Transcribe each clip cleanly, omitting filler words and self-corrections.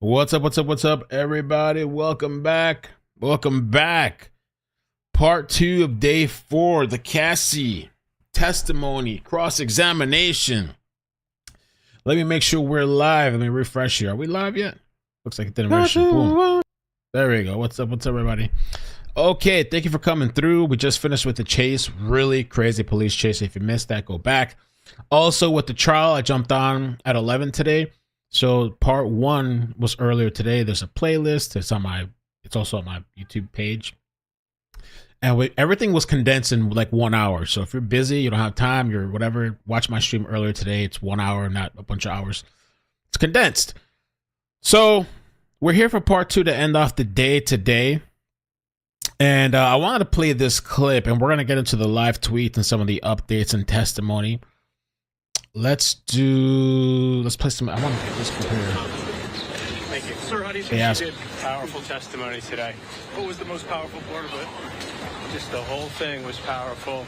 What's up, what's up, everybody? Welcome back. Welcome back. Part 2 of day 4, the Cassie testimony, cross-examination. Let me make sure we're live. Let me refresh here. Are we live yet? Looks like it didn't register. Boom. There we go. What's up, everybody? Okay, thank you for coming through. We just finished with the chase. Really crazy police chase. If you missed that, go back. Also, with the trial, I jumped on at 11 today. So part 1 was earlier today. There's a playlist. It's also on my YouTube page. And everything was condensed in like 1 hour. So if you're busy, you don't have time, you're whatever, watch my stream earlier today. It's 1 hour, not a bunch of hours. It's condensed. So we're here for part 2 to end off the day today. And I wanted to play this clip, and we're going to get into the live tweets and some of the updates and testimony. Let's play some. I want to get this compare. Thank you. Sir, how do you think you did? Powerful testimony today. What was the most powerful part of it? Just the whole thing was powerful.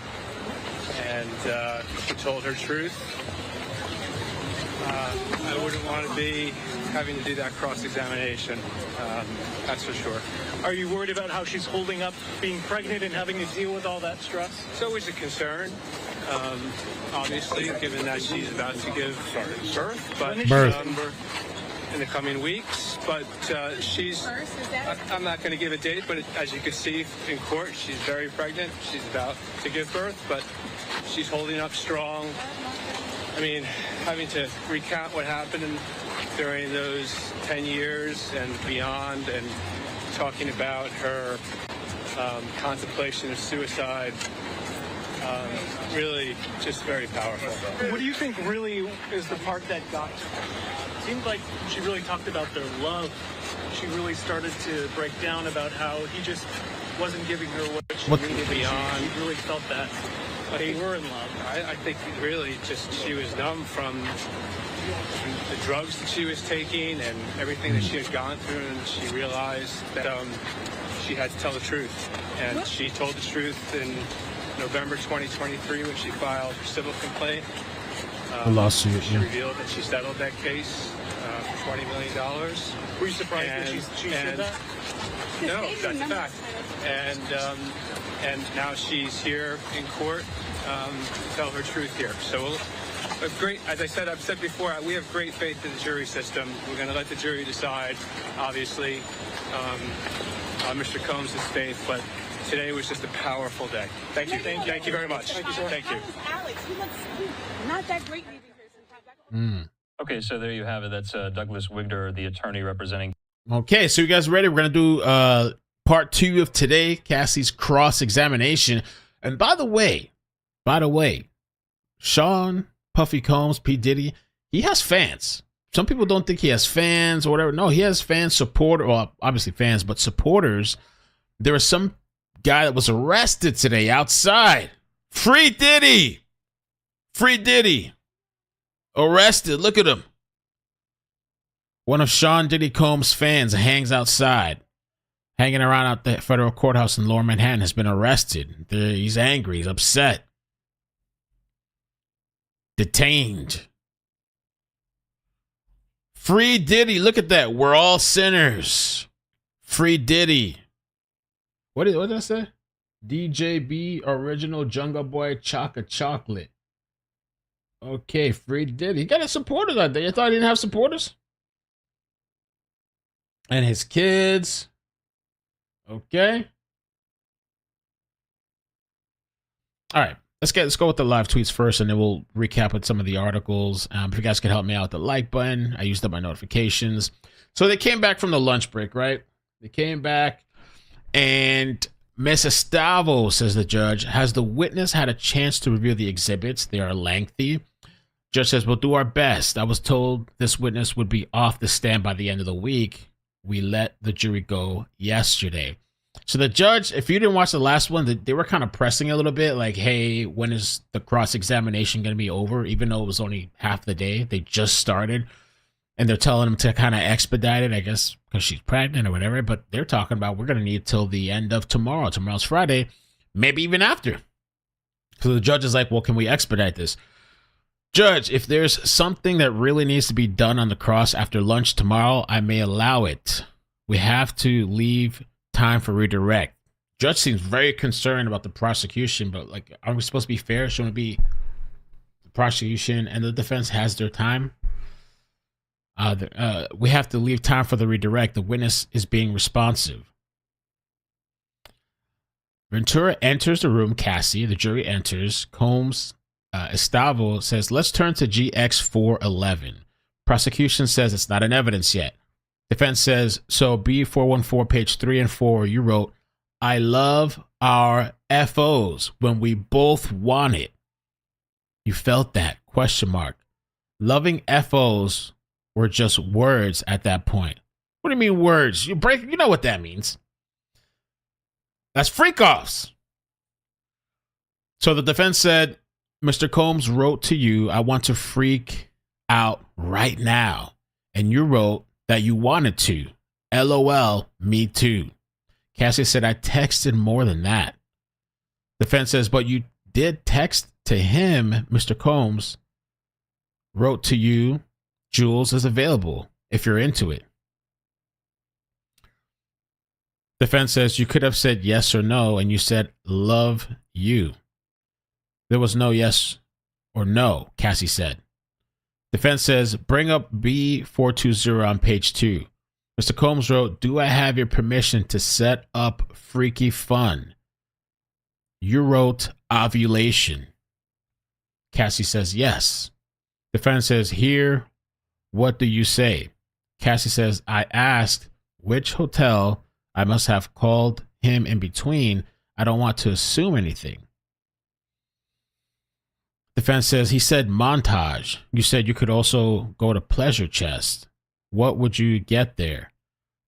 And she told her truth. I wouldn't want to be having to do that cross-examination. That's for sure. Are you worried about how she's holding up being pregnant and having to deal with all that stress? It's always a concern. Obviously, given that she's about to give birth, but in the coming weeks. But I'm not going to give a date, but as you can see in court, she's very pregnant. She's about to give birth, but she's holding up strong. I mean, having to recount what happened during those 10 years and beyond, and talking about her contemplation of suicide, really just very powerful. What do you think really is the part that got to her? It seemed like she really talked about their love. She really started to break down about how he just wasn't giving her what she needed beyond. She really felt that they were in love. I think really just she was numb from the drugs that she was taking and everything that she had gone through, and she realized that she had to tell the truth. And she told the truth in November 2023 when she filed her civil complaint. A lawsuit. She revealed that she settled that case for $20 million. Were you surprised that she said that? No, that's a fact. And now she's here in court to tell her truth here. So great, as I've said before, we have great faith in the jury system. We're going to let the jury decide, obviously, Mr. Combs' faith, but today was just a powerful day. Thank you. Thank you very much. Thank you, sir. Thank you. Alex, he looks not that great leaving here. Okay, so there you have it. That's Douglas Wigder, the attorney representing. Okay, so you guys ready? We're going to do part 2 of today, Cassie's cross-examination. And by the way, Sean Puffy Combs, P. Diddy, he has fans. Some people don't think he has fans or whatever. No, he has fans, well, obviously fans, but supporters. There was some guy that was arrested today outside. Free Diddy! Free Diddy! Arrested. Look at him. One of Sean Diddy Combs' fans hangs outside, hanging around out the federal courthouse in Lower Manhattan, has been arrested. He's angry. He's upset. Detained. Free Diddy. Look at that. We're all sinners. Free Diddy. What did I say? DJB Original Jungle Boy Chaka Chocolate. Okay, Free Diddy. He got his supporters out there. You thought he didn't have supporters? And his kids. Okay. All right. Let's go with the live tweets first, and then we'll recap with some of the articles. If you guys could help me out with the like button. I used up my notifications. So they came back from the lunch break, right? They came back, and Miss Estavo, says the judge, has the witness had a chance to review the exhibits? They are lengthy. Judge says, we'll do our best. I was told this witness would be off the stand by the end of the week. We let the jury go yesterday. So the judge, if you didn't watch the last one, they were kind of pressing a little bit like, hey, when is the cross-examination going to be over? Even though it was only half the day, they just started. And they're telling him to kind of expedite it, I guess, because she's pregnant or whatever. But they're talking about we're going to need till the end of tomorrow. Tomorrow's Friday, maybe even after. So the judge is like, well, can we expedite this? Judge, if there's something that really needs to be done on the cross after lunch tomorrow, I may allow it. We have to leave time for redirect. Judge seems very concerned about the prosecution, but like, are we supposed to be fair? Shouldn't it be the prosecution and the defense has their time? We have to leave time for the redirect. The witness is being responsive. Ventura enters the room. Cassie, the jury enters. Combs, Estavo says, let's turn to GX411. Prosecution says it's not in evidence yet. Defense says, so B414, page 3 and 4, you wrote, I love our FOs when we both want it. You felt that? Question mark. Loving FOs were just words at that point. What do you mean words? You know what that means. That's freak-offs. So the defense said, Mr. Combs wrote to you, I want to freak out right now. And you wrote that you wanted to. LOL, me too. Cassie said, I texted more than that. Defense says, but you did text to him. Mr. Combs wrote to you, Jules is available if you're into it. Defense says, you could have said yes or no, and you said, love you. There was no yes or no, Cassie said. Defense says, bring up B420 on page 2. Mr. Combs wrote, do I have your permission to set up freaky fun? You wrote ovulation. Cassie says, yes. Defense says, here, what do you say? Cassie says, I asked which hotel. I must have called him in between. I don't want to assume anything. Defense says, he said montage. You said you could also go to Pleasure Chest. What would you get there?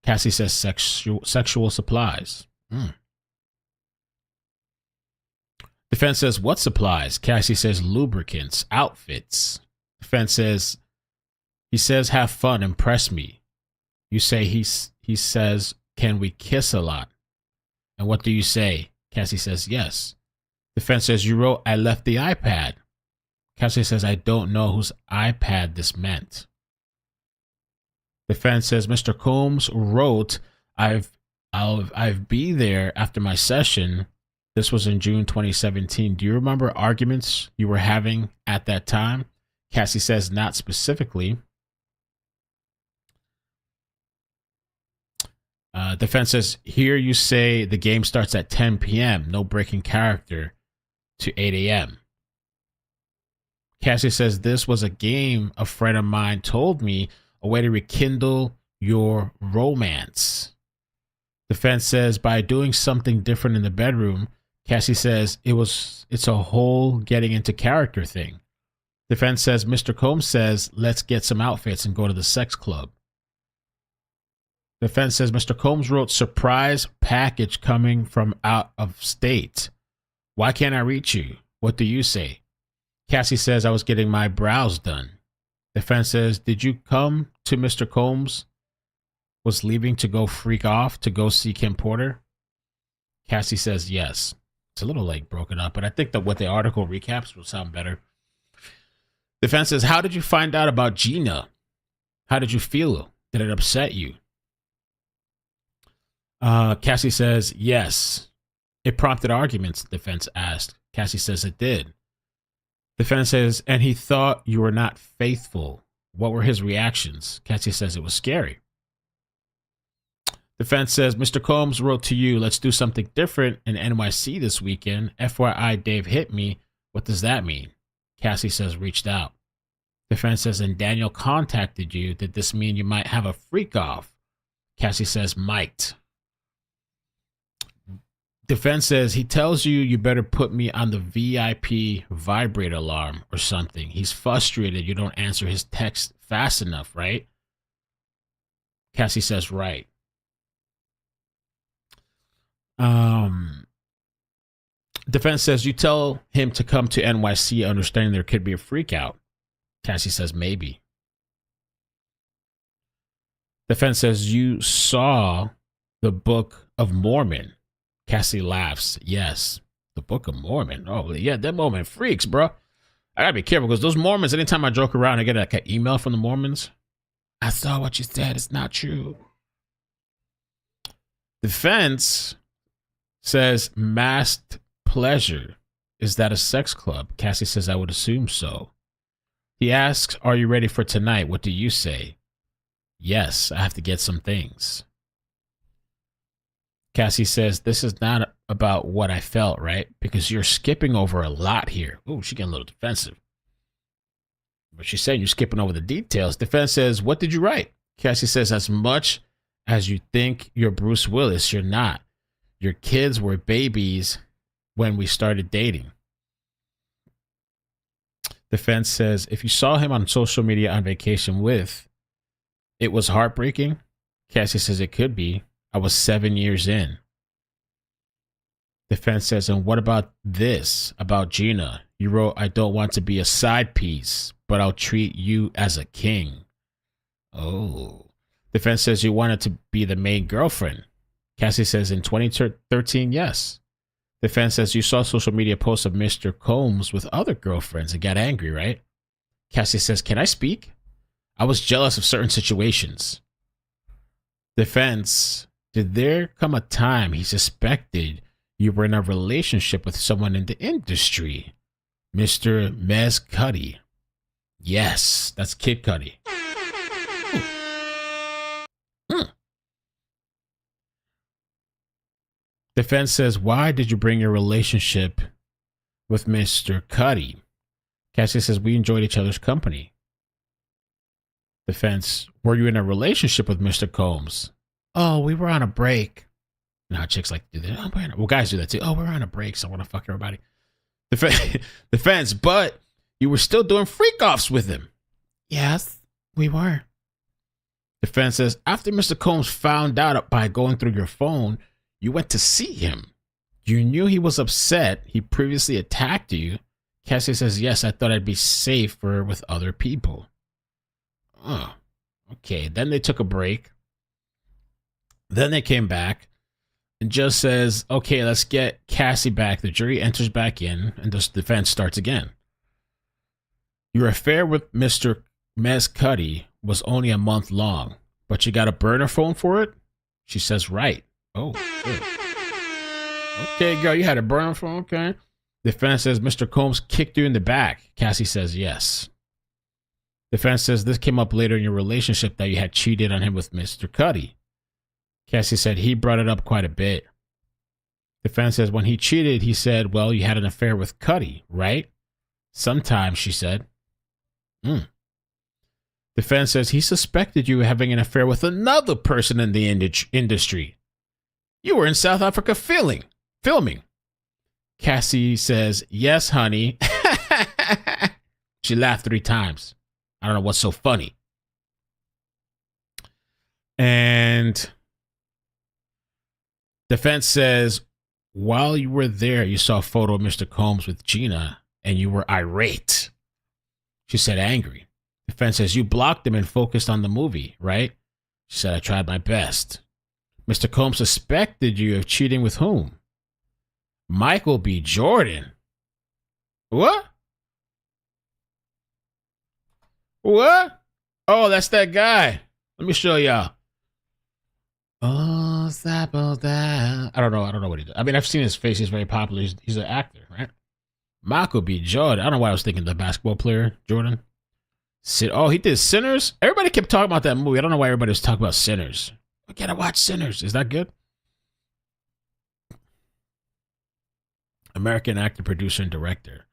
Cassie says sexual supplies. Defense says, what supplies? Cassie says lubricants, outfits. Defense says, he says have fun, impress me. You say he says, can we kiss a lot? And what do you say? Cassie says, yes. Defense says, you wrote, I left the iPad. Cassie says, I don't know whose iPad this meant. Defense says, Mr. Combs wrote, I'll be there after my session. This was in June 2017. Do you remember arguments you were having at that time? Cassie says, not specifically. Defense says, here you say the game starts at 10 p.m., no breaking character, to 8 a.m. Cassie says, this was a game a friend of mine told me, a way to rekindle your romance. Defense says, by doing something different in the bedroom. Cassie says, it's a whole getting into character thing. Defense says, Mr. Combs says, let's get some outfits and go to the sex club. Defense says, Mr. Combs wrote, surprise package coming from out of state. Why can't I reach you? What do you say? Cassie says, I was getting my brows done. Defense says, did you come to Mr. Combs? Was leaving to go freak off to go see Kim Porter? Cassie says, yes. It's a little like broken up, but I think that what the article recaps will sound better. Defense says, how did you find out about Gina? How did you feel? Did it upset you? Cassie says, yes. It prompted arguments, defense asked. Cassie says it did. Defense says, and he thought you were not faithful. What were his reactions? Cassie says it was scary. Defense says, Mr. Combs wrote to you, let's do something different in NYC this weekend. FYI, Dave hit me. What does that mean? Cassie says, reached out. Defense says, and Daniel contacted you. Did this mean you might have a freak off? Cassie says, might. Defense says, he tells you you better put me on the VIP vibrate alarm or something. He's frustrated you don't answer his text fast enough, right? Cassie says, right. Defense says, you tell him to come to NYC understanding there could be a freak out. Cassie says, maybe. Defense says, you saw the Book of Mormon. Cassie laughs. Yes, the Book of Mormon. Oh, yeah, that moment freaks, bro. I gotta be careful because those Mormons, anytime I joke around, I get like an email from the Mormons. I saw what you said. It's not true. Defense says masked pleasure. Is that a sex club? Cassie says, I would assume so. He asks, are you ready for tonight? What do you say? Yes, I have to get some things. Cassie says, this is not about what I felt, right? Because you're skipping over a lot here. Oh, she's getting a little defensive. But she's saying you're skipping over the details. Defense says, what did you write? Cassie says, as much as you think you're Bruce Willis, you're not. Your kids were babies when we started dating. Defense says, if you saw him on social media on vacation with, it was heartbreaking. Cassie says it could be. I was 7 years in. Defense says, and what about this? About Gina? You wrote, I don't want to be a side piece, but I'll treat you as a king. Oh. Defense says you wanted to be the main girlfriend. Cassie says in 2013, yes. Defense says you saw social media posts of Mr. Combs with other girlfriends and got angry, right? Cassie says, can I speak? I was jealous of certain situations. Defense, did there come a time he suspected you were in a relationship with someone in the industry? Mr. Mez Cuddy. Yes, that's Kid Cudi. Defense says, why did you bring your relationship with Mr. Cuddy? Cassie says, we enjoyed each other's company. Defense, were you in a relationship with Mr. Combs? Oh, we were on a break. Now chicks like to do that. Oh, well, guys do that too. Oh, we're on a break, so I want to fuck everybody. Defense, but you were still doing freak-offs with him. Yes, we were. Defense says, after Mr. Combs found out by going through your phone, you went to see him. You knew he was upset. He previously attacked you. Cassie says, yes, I thought I'd be safer with other people. Oh, okay. Then they took a break. Then they came back and just says, okay, let's get Cassie back. The jury enters back in and the defense starts again. Your affair with Mr. Mez Cuddy was only a month long, but you got a burner phone for it? She says, right. Oh, good. Okay, girl, you had a burner phone, okay. Defense says Mr. Combs kicked you in the back. Cassie says yes. Defense says this came up later in your relationship that you had cheated on him with Mr. Cuddy. Cassie said he brought it up quite a bit. Defense says when he cheated, he said, well, you had an affair with Cuddy, right? Sometimes, she said. Defense says he suspected you of having an affair with another person in the industry. You were in South Africa filming. Cassie says, yes, honey. She laughed 3 times. I don't know what's so funny. And defense says, while you were there, you saw a photo of Mr. Combs with Gina, and you were irate. She said, angry. Defense says, you blocked him and focused on the movie, right? She said, I tried my best. Mr. Combs suspected you of cheating with whom? Michael B. Jordan. What? What? Oh, that's that guy. Let me show y'all. Oh, Zapple down. I don't know what he does. I mean, I've seen his face. He's very popular. He's an actor, right? Michael B. Jordan. I don't know why I was thinking the basketball player, Jordan. Oh, he did Sinners? Everybody kept talking about that movie. I don't know why everybody was talking about Sinners. I gotta watch Sinners. Is that good? American actor, producer, and director.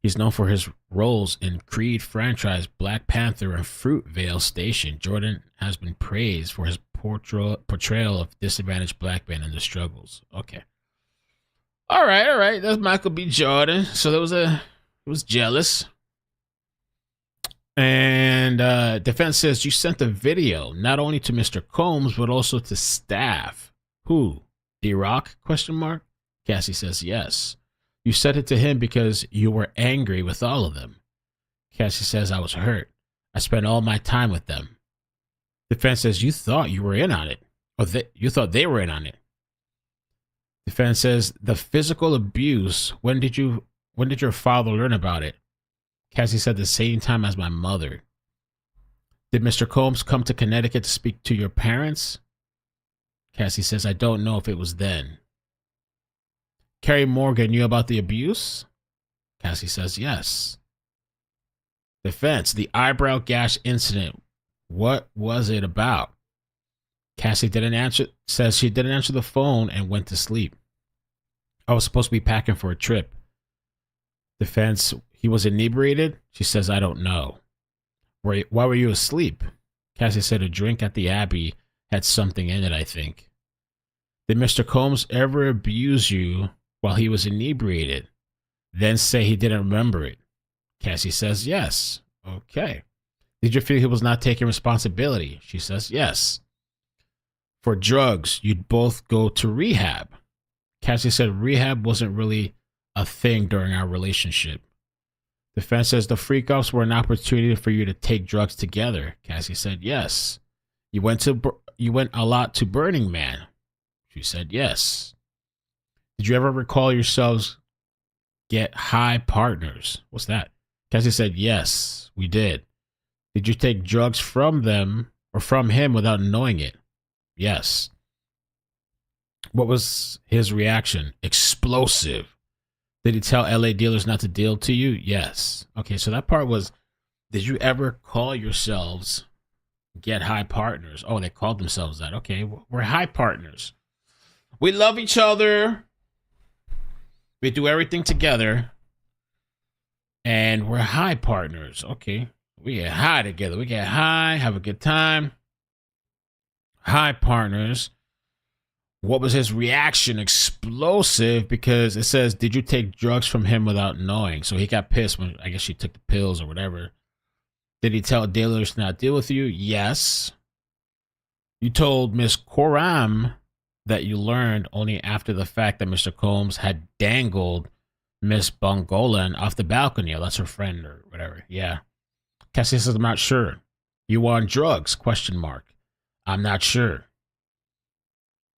He's known for his roles in Creed franchise, Black Panther, and Fruitvale Station. Jordan has been praised for his portrayal of disadvantaged black men and their struggles. Okay. All right. That's Michael B. Jordan. So it was jealous. And defense says you sent the video not only to Mr. Combs, but also to staff. Who? D-Rock? ? Cassie says yes. You sent it to him because you were angry with all of them. Cassie says I was hurt. I spent all my time with them. Defense says you thought you were in on it. Or you thought they were in on it. Defense says the physical abuse, when did your father learn about it? Cassie said the same time as my mother. Did Mr. Combs come to Connecticut to speak to your parents? Cassie says, I don't know if it was then. Carrie Morgan knew about the abuse? Cassie says, yes. Defense, the eyebrow gash incident. What was it about? Cassie says she didn't answer the phone and went to sleep. I was supposed to be packing for a trip. Defense, he was inebriated? She says, I don't know. Why were you asleep? Cassie said a drink at the Abbey had something in it, I think. Did Mr. Combs ever abuse you while he was inebriated? Then say he didn't remember it. Cassie says, yes. Okay. Did you feel he was not taking responsibility? She says, yes. For drugs, you'd both go to rehab. Cassie said rehab wasn't really a thing during our relationship. Defense says the freak-offs were an opportunity for you to take drugs together. Cassie said, yes. You went a lot to Burning Man. She said, yes. Did you ever recall yourselves get high partners? What's that? Cassie said, yes, we did. Did you take drugs from them or from him without knowing it? Yes. What was his reaction? Explosive. Did he tell LA dealers not to deal to you? Yes. Okay, so that part was, did you ever call yourselves get high partners? Oh, they called themselves that. Okay, we're high partners. We love each other. We do everything together. And we're high partners. Okay, we get high together. We get high, have a good time. High partners. What was his reaction? Explosive, because it says, did you take drugs from him without knowing? So he got pissed when, I guess, she took the pills or whatever. Did he tell dealers to not deal with you? Yes. You told Miss Coram that you learned only after the fact that Mr. Combs had dangled Miss Bongolan off the balcony. Oh, that's her friend or whatever. Yeah. Cassie says, I'm not sure. You were on drugs? ? I'm not sure.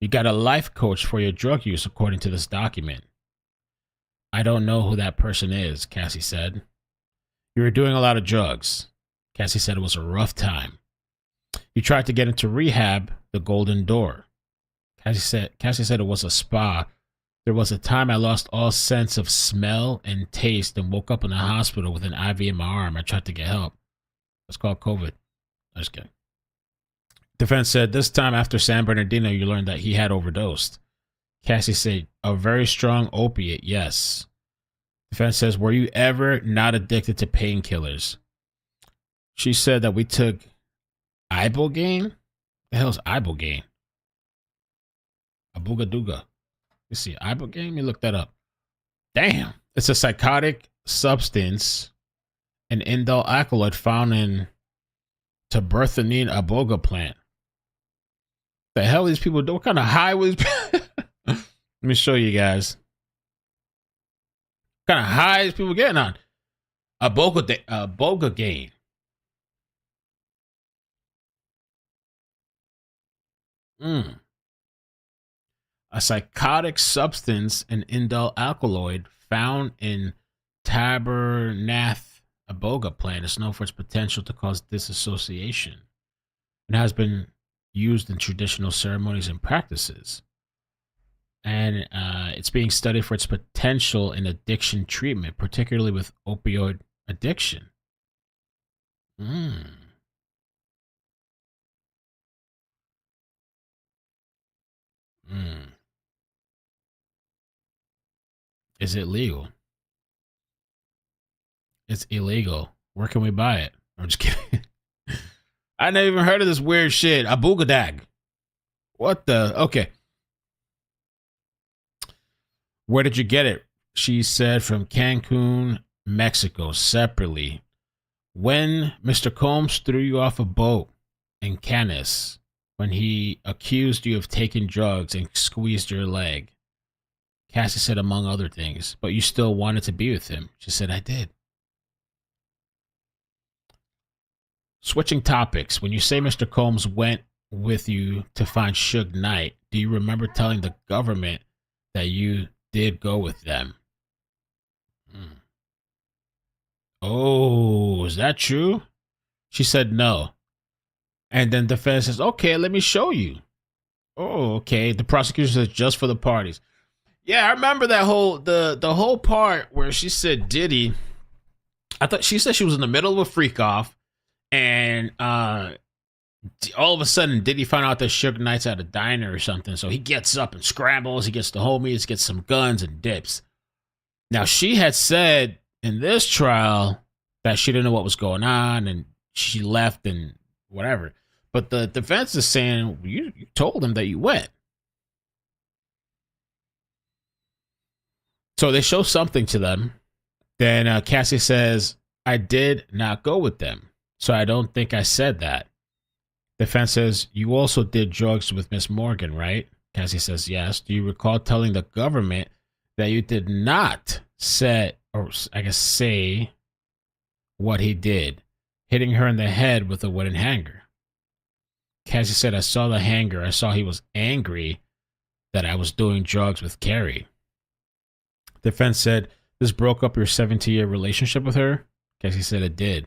You got a life coach for your drug use, according to this document. I don't know who that person is, Cassie said. You were doing a lot of drugs. Cassie said it was a rough time. You tried to get into rehab, the Golden Door. Cassie said it was a spa. There was a time I lost all sense of smell and taste and woke up in the hospital with an IV in my arm. I tried to get help. It's called COVID. I'm just kidding. Defense said this time after San Bernardino, you learned that he had overdosed. Cassie said, a very strong opiate, yes. Defense says, were you ever not addicted to painkillers? She said that we took ibogaine. The hell's ibogaine? Aboogadooga. You see, ibogaine? Let me look that up. Damn. It's a psychotic substance, an indole alkaloid found in taberthanine iboga plant. The hell these people do? What kind of high was? Let me show you guys. What kind of high is people getting on? Ibogaine. A psychotic substance, an indole alkaloid found in tabernath iboga plant is known for its potential to cause disassociation. It has been used in traditional ceremonies and practices. And it's being studied for its potential in addiction treatment, particularly with opioid addiction. Is it legal? It's illegal. Where can we buy it? I'm just kidding. I never even heard of this weird shit. Aboogadag. What the? Okay. Where did you get it? She said from Cancun, Mexico, separately. When Mr. Combs threw you off a boat in Canis, when he accused you of taking drugs and squeezed your leg. Cassie said, among other things, but you still wanted to be with him. She said, I did. Switching topics. When you say Mr. Combs went with you to find Suge Knight, do you remember telling the government that you did go with them? Oh, is that true? She said no. And then defense says, okay, let me show you. Oh, okay. The prosecution says just for the parties. Yeah, I remember that the whole part where she said Diddy. I thought she said she was in the middle of a freak off, and all of a sudden Diddy found out that Suge Knight's at a diner or something. So he gets up and scrambles. He gets the homies, gets some guns and dips. Now she had said in this trial that she didn't know what was going on and she left and whatever. But the defense is saying you told him that you went. So they show something to them. Then Cassie says, I did not go with them. So I don't think I said that. Defense says, you also did drugs with Miss Morgan, right? Cassie says, yes. Do you recall telling the government that you did not say what he did, hitting her in the head with a wooden hanger? Cassie said, I saw the hanger. I saw he was angry that I was doing drugs with Carrie. Defense said, this broke up your 17-year relationship with her? Cassie said, it did.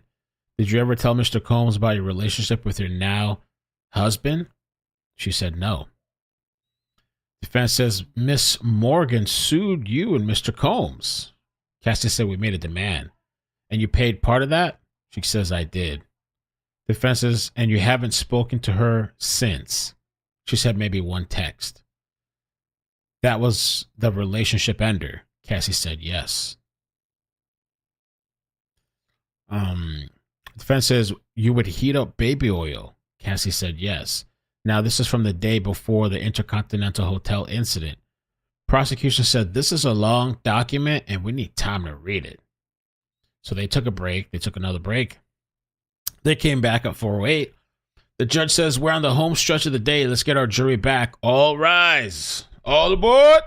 Did you ever tell Mr. Combs about your relationship with your now husband? She said, no. Defense says, Miss Morgan sued you and Mr. Combs. Cassie said, we made a demand. And you paid part of that? She says, I did. Defense says, and you haven't spoken to her since? She said, maybe one text. That was the relationship ender. Cassie said, yes. Defense says, you would heat up baby oil. Cassie said, yes. Now, this is from the day before the Intercontinental Hotel incident. Prosecution said, this is a long document and we need time to read it. So they took a break. They took another break. They came back at 4:08. The judge says, we're on the home stretch of the day. Let's get our jury back. All rise. All aboard.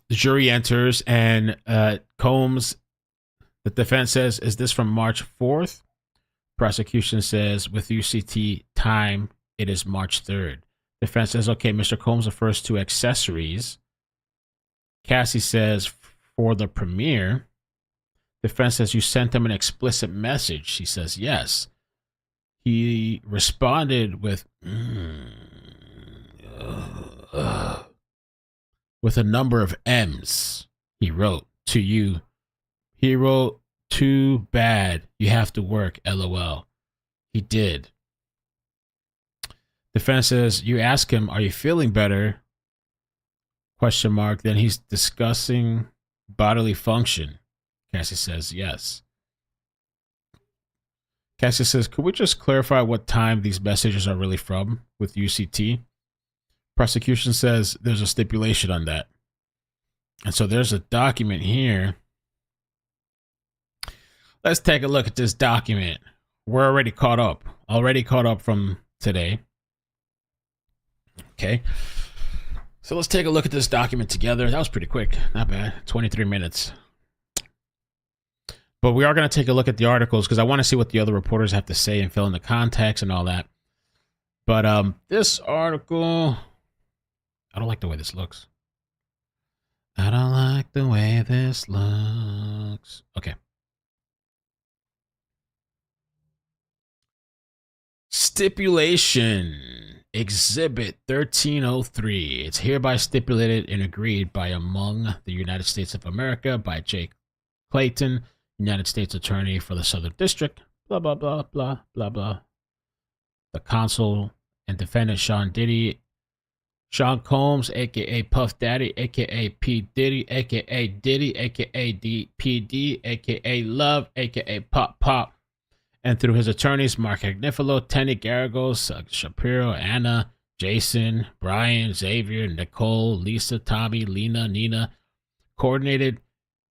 The jury enters and Combs, the defense says, is this from March 4th? Prosecution says, with UCT time, it is March 3rd. Defense says, okay, Mr. Combs refers to accessories. Cassie says, for the premiere. Defense says, you sent him an explicit message. She says, yes. He responded with a number of M's. He wrote to you. He wrote, too bad. You have to work, LOL. He did. Defense says, you ask him, are you feeling better? Question mark. Then he's discussing bodily function. Cassie says, yes. Cassie says, could we just clarify what time these messages are really from with UCT? Prosecution says there's a stipulation on that. And so there's a document here. Let's take a look at this document. We're already caught up from today. Okay. So let's take a look at this document together. That was pretty quick. Not bad. 23 minutes. But we are going to take a look at the articles because I want to see what the other reporters have to say and fill in the context and all that. But this article, I don't like the way this looks. I don't like the way this looks. Okay. Stipulation. Exhibit 1303. It's hereby stipulated and agreed by among the United States of America by Jake Clayton, United States Attorney for the Southern District, blah, blah, blah, blah, blah, blah. The counsel and defendant Sean Combs, a.k.a. Puff Daddy, a.k.a. P. Diddy, a.k.a. Diddy, a.k.a. DPD, a.k.a. Love, a.k.a. Pop, and through his attorneys, Mark Agnifilo, Tenny Garagos, Shapiro, Anna, Jason, Brian, Xavier, Nicole, Lisa, Tommy, Lena, Nina, coordinated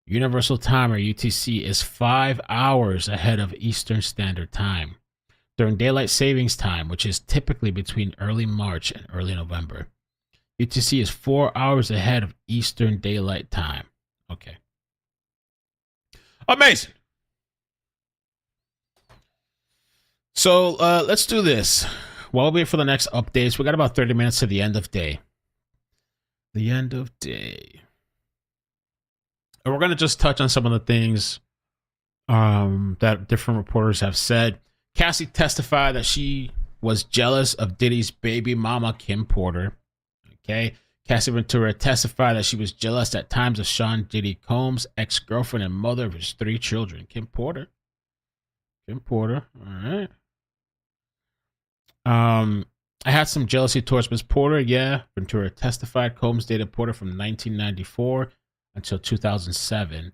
Universal Time, or UTC, is 5 hours ahead of Eastern Standard Time during daylight savings time, which is typically between early March and early November. UTC is 4 hours ahead of Eastern Daylight Time. Okay. Amazing. So let's do this. While we wait for the next updates, we got about 30 minutes to the end of day. The end of day. And we're going to just touch on some of the things that different reporters have said. Cassie testified that she was jealous of Diddy's baby mama, Kim Porter. Okay. Cassie Ventura testified that she was jealous at times of Sean Diddy Combs' ex-girlfriend and mother of his 3 children. Kim Porter. All right. I had some jealousy towards Miss Porter. Yeah. Ventura testified Combs dated Porter from 1994 until 2007,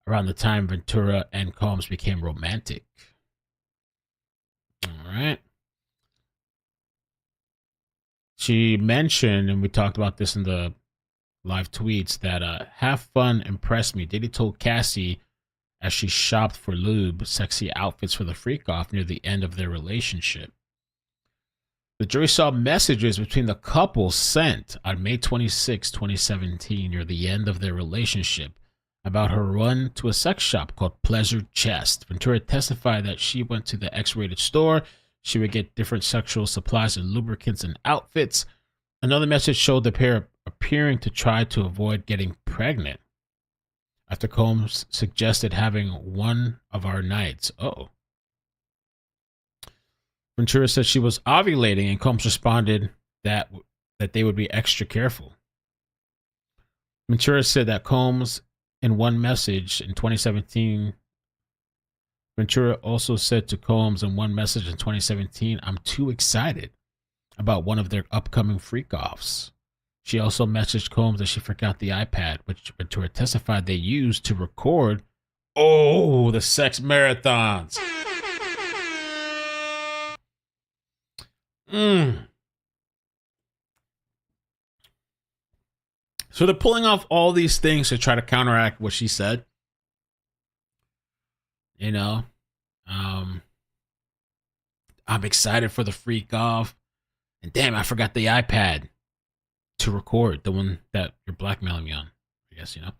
around the time Ventura and Combs became romantic. All right. She mentioned, and we talked about this in the live tweets, that have fun impressed me. Diddy told Cassie as she shopped for lube, sexy outfits for the freak off near the end of their relationship. The jury saw messages between the couple sent on May 26, 2017, near the end of their relationship, about her run to a sex shop called Pleasure Chest. Ventura testified that she went to the X-rated store. She would get different sexual supplies and lubricants and outfits. Another message showed the pair appearing to try to avoid getting pregnant after Combs suggested having one of our nights. Ventura said she was ovulating, and Combs responded that they would be extra careful. Ventura said that Combs, in one message in 2017, Ventura also said to Combs in one message in 2017, "I'm too excited about one of their upcoming freak-offs." She also messaged Combs that she forgot the iPad, which Ventura testified they used to record the sex marathons. So they're pulling off all these things to try to counteract what she said. You know, I'm excited for the freak off. And damn, I forgot the iPad to record, the one that you're blackmailing me on, I guess, you know.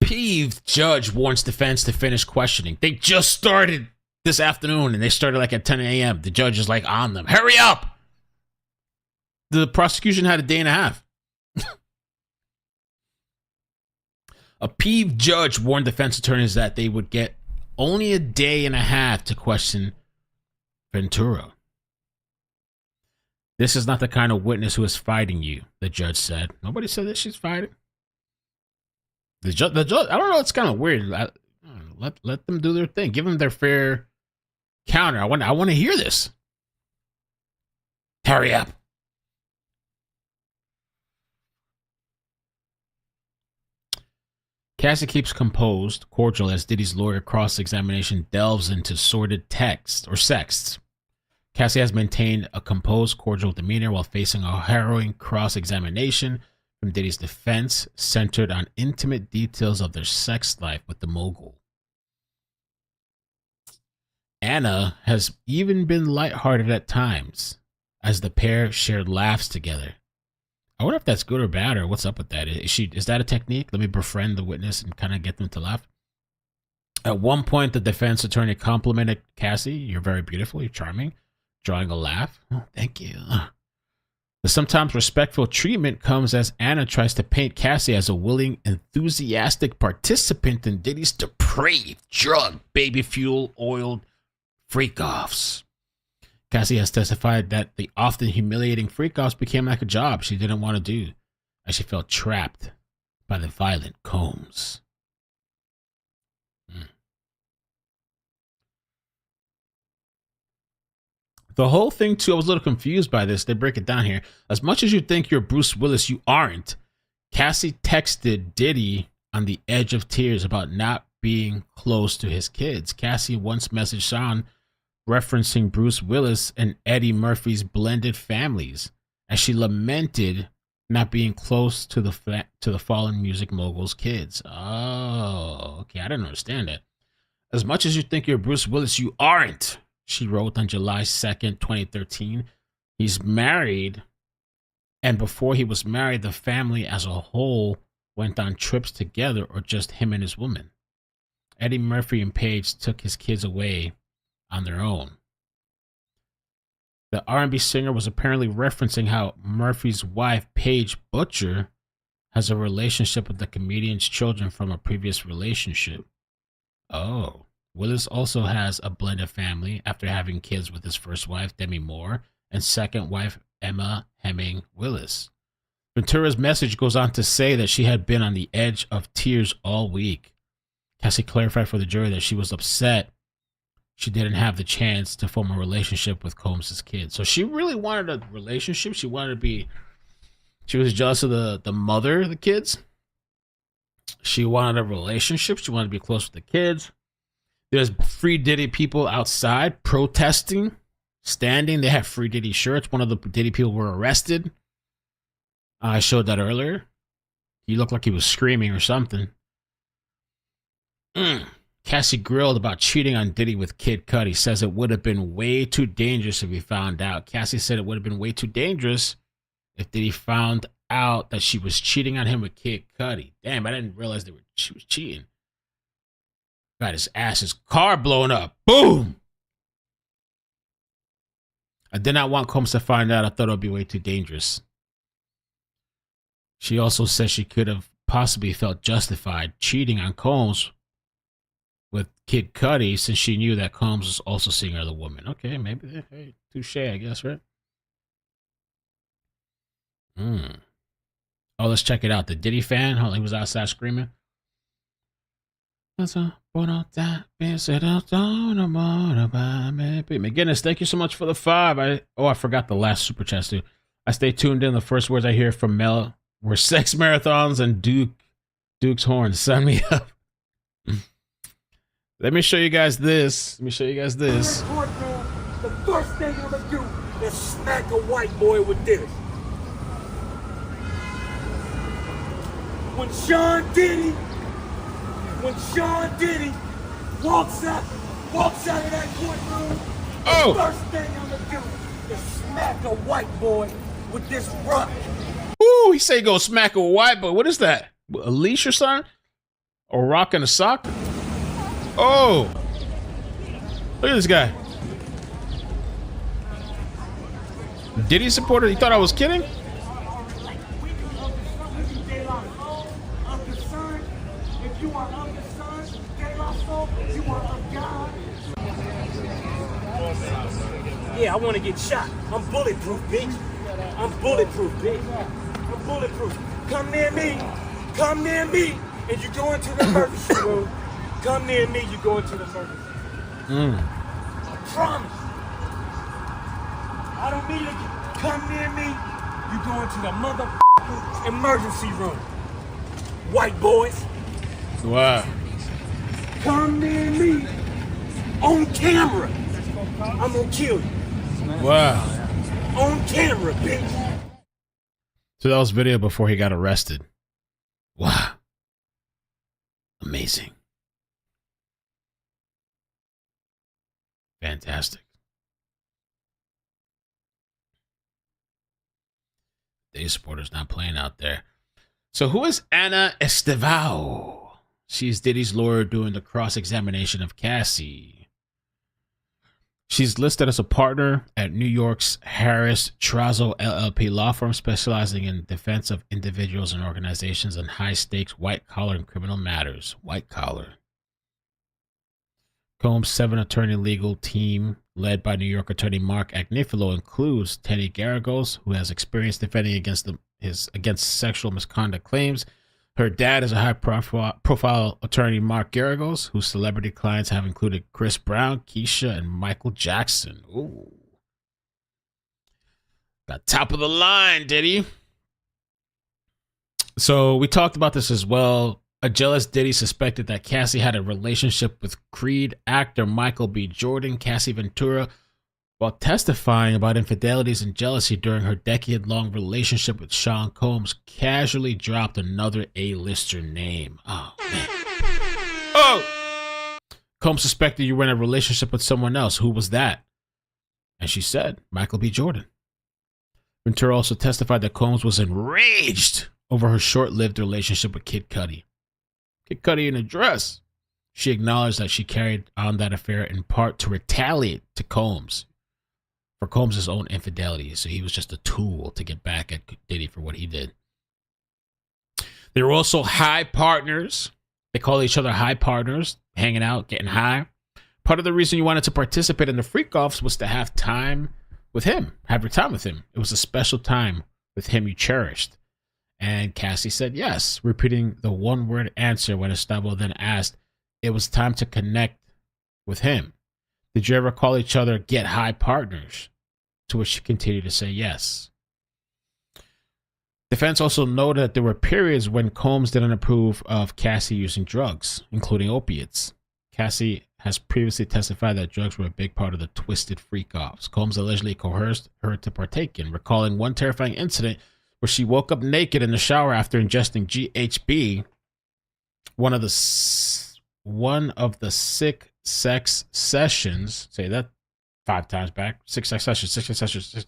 Peeved judge warns defense to finish questioning. They just started this afternoon, and they started like at 10 a.m. The judge is like on them. Hurry up! The prosecution had a day and a half. A peeved judge warned defense attorneys that they would get only a day and a half to question Ventura. "This is not the kind of witness who is fighting you," the judge said. Nobody said that she's fighting. The judge, I don't know, it's kind of weird. Let them do their thing. Give them their fair counter. I want to hear this. Hurry up. Cassie keeps composed, cordial as Diddy's lawyer cross-examination delves into sordid text or sexts. Cassie has maintained a composed, cordial demeanor while facing a harrowing cross-examination from Diddy's defense centered on intimate details of their sex life with the mogul. Anna has even been lighthearted at times as the pair shared laughs together. I wonder if that's good or bad, or what's up with that. Is that a technique? Let me befriend the witness and kind of get them to laugh. At one point, the defense attorney complimented Cassie. "You're very beautiful. You're charming," drawing a laugh. "Oh, thank you." The sometimes respectful treatment comes as Anna tries to paint Cassie as a willing, enthusiastic participant in Diddy's depraved, drug, baby fuel, oiled freak-offs. Cassie has testified that the often humiliating freak-offs became like a job she didn't want to do, as she felt trapped by the violent Combs. The whole thing, too, I was a little confused by this. They break it down here. As much as you think you're Bruce Willis, you aren't. Cassie texted Diddy on the edge of tears about not being close to his kids. Cassie once messaged Sean referencing Bruce Willis and Eddie Murphy's blended families as she lamented not being close to the fallen music mogul's kids. Oh, okay. I didn't understand that. As much as you think you're Bruce Willis, you aren't, she wrote on July 2nd, 2013. He's married, and before he was married, the family as a whole went on trips together, or just him and his woman. Eddie Murphy and Paige took his kids away on their own. The R&B singer was apparently referencing how Murphy's wife, Paige Butcher, has a relationship with the comedian's children from a previous relationship. Oh. Willis also has a blended family after having kids with his first wife, Demi Moore, and second wife, Emma Hemming Willis. Ventura's message goes on to say that she had been on the edge of tears all week. Cassie clarified for the jury that she was upset she didn't have the chance to form a relationship with Combs' kids. So she really wanted a relationship. She was jealous of the mother of the kids. She wanted a relationship. She wanted to be close with the kids. There's Free Diddy people outside protesting, standing. They have Free Diddy shirts. One of the Diddy people were arrested. I showed that earlier. He looked like he was screaming or something. Cassie grilled about cheating on Diddy with Kid Cudi. Says it would have been way too dangerous if he found out. Cassie said it would have been way too dangerous if Diddy found out that she was cheating on him with Kid Cudi. Damn, I didn't realize she was cheating. Got his car blown up. Boom! I did not want Combs to find out. I thought it would be way too dangerous. She also said she could have possibly felt justified cheating on Combs with Kid Cudi since she knew that Combs was also seeing other women. Okay, maybe. Hey, touche, I guess, right? Oh, let's check it out. The Diddy fan, he was outside screaming. McGinnis, thank you so much for the 5. I forgot the last super chat too. I stay tuned in. The first words I hear from Mel were sex marathons and Duke's horns. Sign me up. Let me show you guys this. The first thing I'm gonna do is smack a white boy with this. When Sean Diddy walks out of that courtroom, the first thing I'm gonna do is smack a white boy with this rock. Ooh, he say go smack a white boy. What is that? A leash or something? A rock and a sock? Oh! Look at this guy. Diddy supporter? You thought I was kidding? Yeah, I want to get shot. I'm bulletproof, bitch. I'm bulletproof. Come near me, and you go into the emergency room. Come near me, you go into the emergency room. I promise. I don't mean to come near me. You go into the motherfucking emergency room. White boys. Wow. Come near me. On camera. I'm gonna kill you. Wow. On camera, bitch. So that was video before he got arrested. Wow. Amazing. Fantastic. Diddy supporters not playing out there. So who is Ana Estevao? She's Diddy's lawyer doing the cross-examination of Cassie. She's listed as a partner at New York's Harris Trazo LLP law firm specializing in defense of individuals and organizations in high-stakes white-collar and criminal matters. White-collar. Combs' 7-attorney legal team, led by New York attorney Mark Agnifilo, includes Teddy Garagos, who has experience defending against sexual misconduct claims. Her dad is a high-profile attorney, Mark Garagos, whose celebrity clients have included Chris Brown, Keisha, and Michael Jackson. Ooh. Got top of the line, Diddy. So we talked about this as well. A jealous Diddy suspected that Cassie had a relationship with Creed actor Michael B. Jordan. Cassie Ventura, while testifying about infidelities and jealousy during her decade-long relationship with Sean Combs, casually dropped another A-lister name. Oh, man. Oh! Combs suspected you were in a relationship with someone else. Who was that? And she said, Michael B. Jordan. Ventura also testified that Combs was enraged over her short-lived relationship with Kid Cudi. Kid Cudi in a dress. She acknowledged that she carried on that affair in part to retaliate to Combs for Combs' own infidelity. So he was just a tool to get back at Diddy for what he did. They were also high partners They call each other high partners, hanging out, getting high. Part of the reason you wanted to participate in the freak-offs was to have time with him, have your time with him. It was a special time with him you cherished. And Cassie said yes, repeating the one-word answer when Estavo then asked, it was time to connect with him. Did you ever call each other get high partners? To which she continued to say yes. Defense also noted that there were periods when Combs didn't approve of Cassie using drugs, including opiates. Cassie has previously testified that drugs were a big part of the twisted freak-offs Combs allegedly coerced her to partake in, recalling one terrifying incident where she woke up naked in the shower after ingesting GHB, one of the sick sex sessions. Say that 5 times back. 6 sex sessions.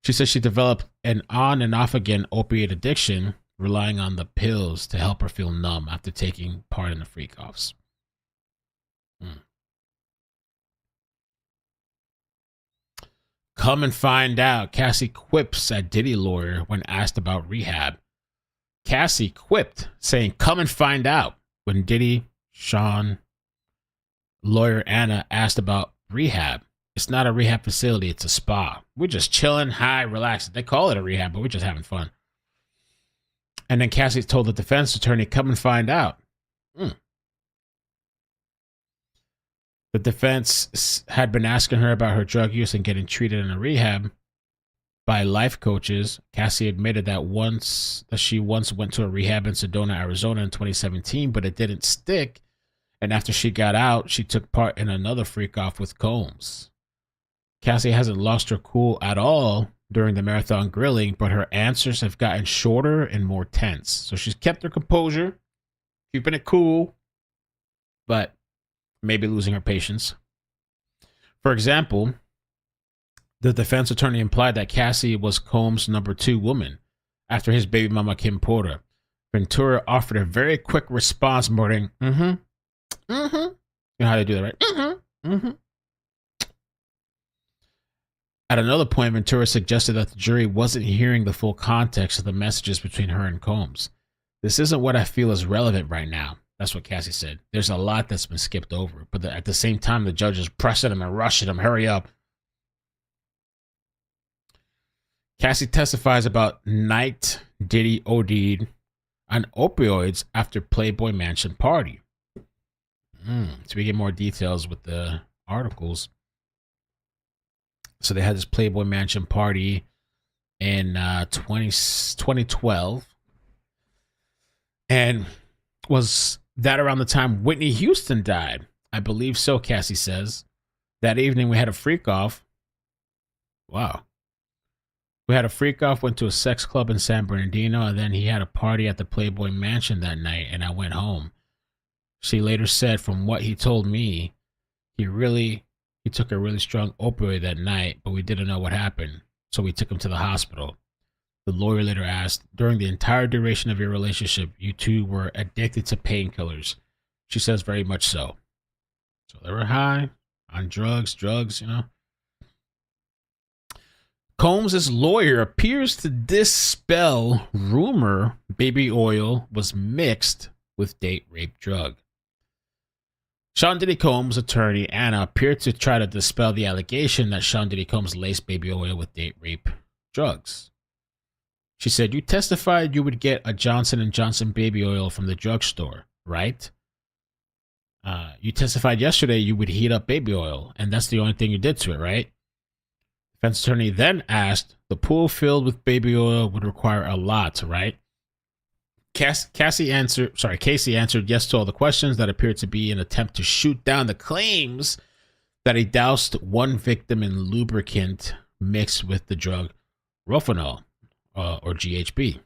She said she developed an on and off again opiate addiction, relying on the pills to help her feel numb after taking part in the freak-offs. Come and find out. Cassie quips at Diddy lawyer when asked about rehab. Cassie quipped, saying, come and find out, when Diddy, Sean, lawyer Anna asked about rehab. It's not a rehab facility, it's a spa. We're just chilling, high, relaxing. They call it a rehab, but we're just having fun. And then Cassie told the defense attorney, come and find out. The defense had been asking her about her drug use and getting treated in a rehab by life coaches. Cassie admitted that she once went to a rehab in Sedona, Arizona in 2017, but it didn't stick. And after she got out, she took part in another freak-off with Combs. Cassie hasn't lost her cool at all during the marathon grilling, but her answers have gotten shorter and more tense. So she's kept her composure, keeping it cool, but maybe losing her patience. For example, the defense attorney implied that Cassie was Combs' number 2 woman after his baby mama Kim Porter. Ventura offered a very quick response, muttering, You know how they do that, right? At another point, Ventura suggested that the jury wasn't hearing the full context of the messages between her and Combs. This isn't what I feel is relevant right now. That's what Cassie said. There's a lot that's been skipped over, but at the same time, the judge is pressing him and rushing him. Hurry up. Cassie testifies about night Diddy OD'd on opioids after Playboy Mansion party. So we get more details with the articles. So they had this Playboy Mansion party in 2012. And was that around the time Whitney Houston died? I believe so, Cassie says. That evening we had a freak-off. Wow. We had a freak-off, went to a sex club in San Bernardino, and then he had a party at the Playboy Mansion that night, and I went home. She later said, from what he told me, he took a really strong opioid that night, but we didn't know what happened, so we took him to the hospital. The lawyer later asked, during the entire duration of your relationship, you two were addicted to painkillers. She says, very much so. So they were high on drugs, you know. Combs' lawyer appears to dispel rumor baby oil was mixed with date rape drug. Sean Diddy Combs' attorney, Anna, appeared to try to dispel the allegation that Sean Diddy Combs laced baby oil with date rape drugs. She said, you testified you would get a Johnson & Johnson baby oil from the drugstore, right? You testified yesterday you would heat up baby oil, and that's the only thing you did to it, right? Defense attorney then asked, the pool filled with baby oil would require a lot, right? Casey answered yes to all the questions. That appeared to be an attempt to shoot down the claims that he doused one victim in lubricant mixed with the drug Rofinol, or GHB.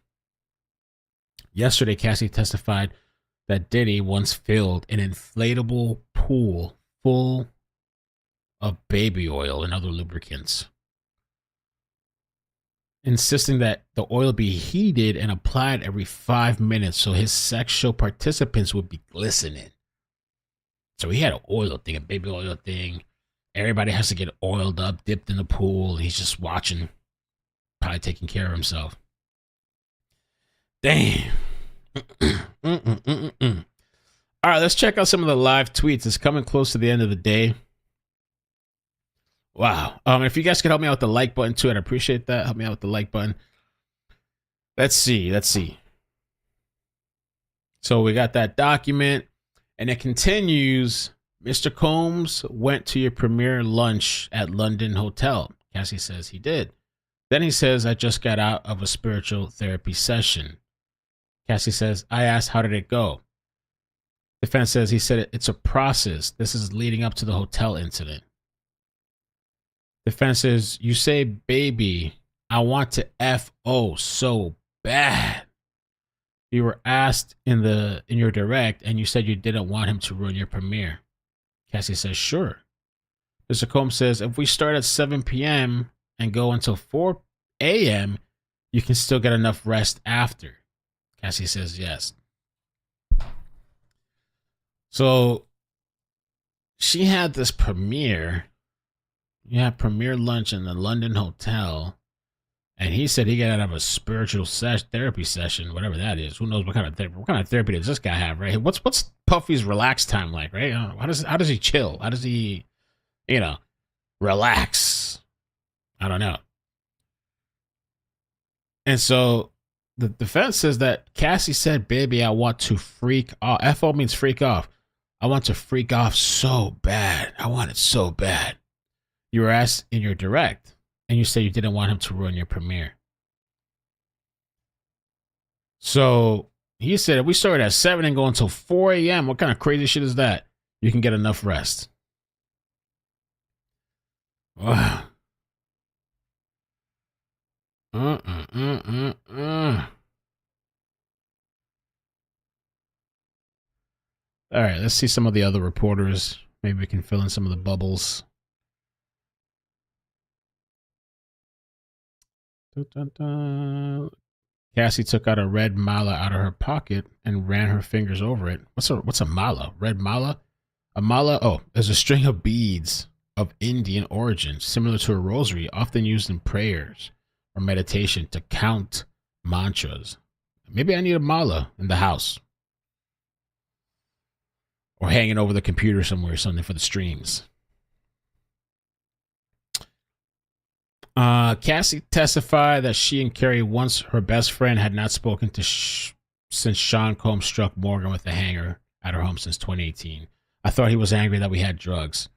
Yesterday, Cassie testified that Diddy once filled an inflatable pool full of baby oil and other lubricants, insisting that the oil be heated and applied every 5 minutes so his sex show participants would be glistening. So he had an oil thing, a baby oil thing. Everybody has to get oiled up, dipped in the pool. He's just watching, probably taking care of himself. Damn. All right, let's check out some of the live tweets. It's coming close to the end of the day. Wow. If you guys could help me out with the like button too, I'd appreciate that. Help me out with the like button. Let's see. So we got that document, and it continues. Mr. Combs went to your premiere lunch at London Hotel. Cassie says he did. Then he says, I just got out of a spiritual therapy session. Cassie says, I asked, how did it go? Defense says, he said, it's a process. This is leading up to the hotel incident. Defense says, you say, baby, I want to F.O. so bad. You were asked in your direct, and you said you didn't want him to ruin your premiere. Cassie says, sure. Mr. Combs says, if we start at 7 p.m. and go until 4 a.m., you can still get enough rest after. Cassie says, yes. So she had this premiere. You had premiere lunch in the London Hotel. And he said he got out of a spiritual therapy session, whatever that is. Who knows what kind of therapy does this guy have, right? What's Puffy's relax time like, right? How does he chill? How does he, relax? I don't know. And so the defense says that Cassie said, baby, I want to freak off. F.O. means freak off. I want to freak off so bad. I want it so bad. You were asked in your direct, and you said you didn't want him to ruin your premiere. So he said, if we start at 7 and go until 4 a.m., what kind of crazy shit is that? You can get enough rest. Wow. All right, let's see some of the other reporters. Maybe we can fill in some of the bubbles. Cassie took out a red mala out of her pocket and ran her fingers over it. What's a mala? Red mala? A mala, is a string of beads of Indian origin, similar to a rosary, often used in prayers or meditation to count mantras. Maybe I need a mala in the house. Or hanging over the computer somewhere or something for the streams. Cassie testified that she and Carrie, once her best friend, had not spoken to since Sean Combs struck Morgan with a hanger at her home since 2018. I thought he was angry that we had drugs.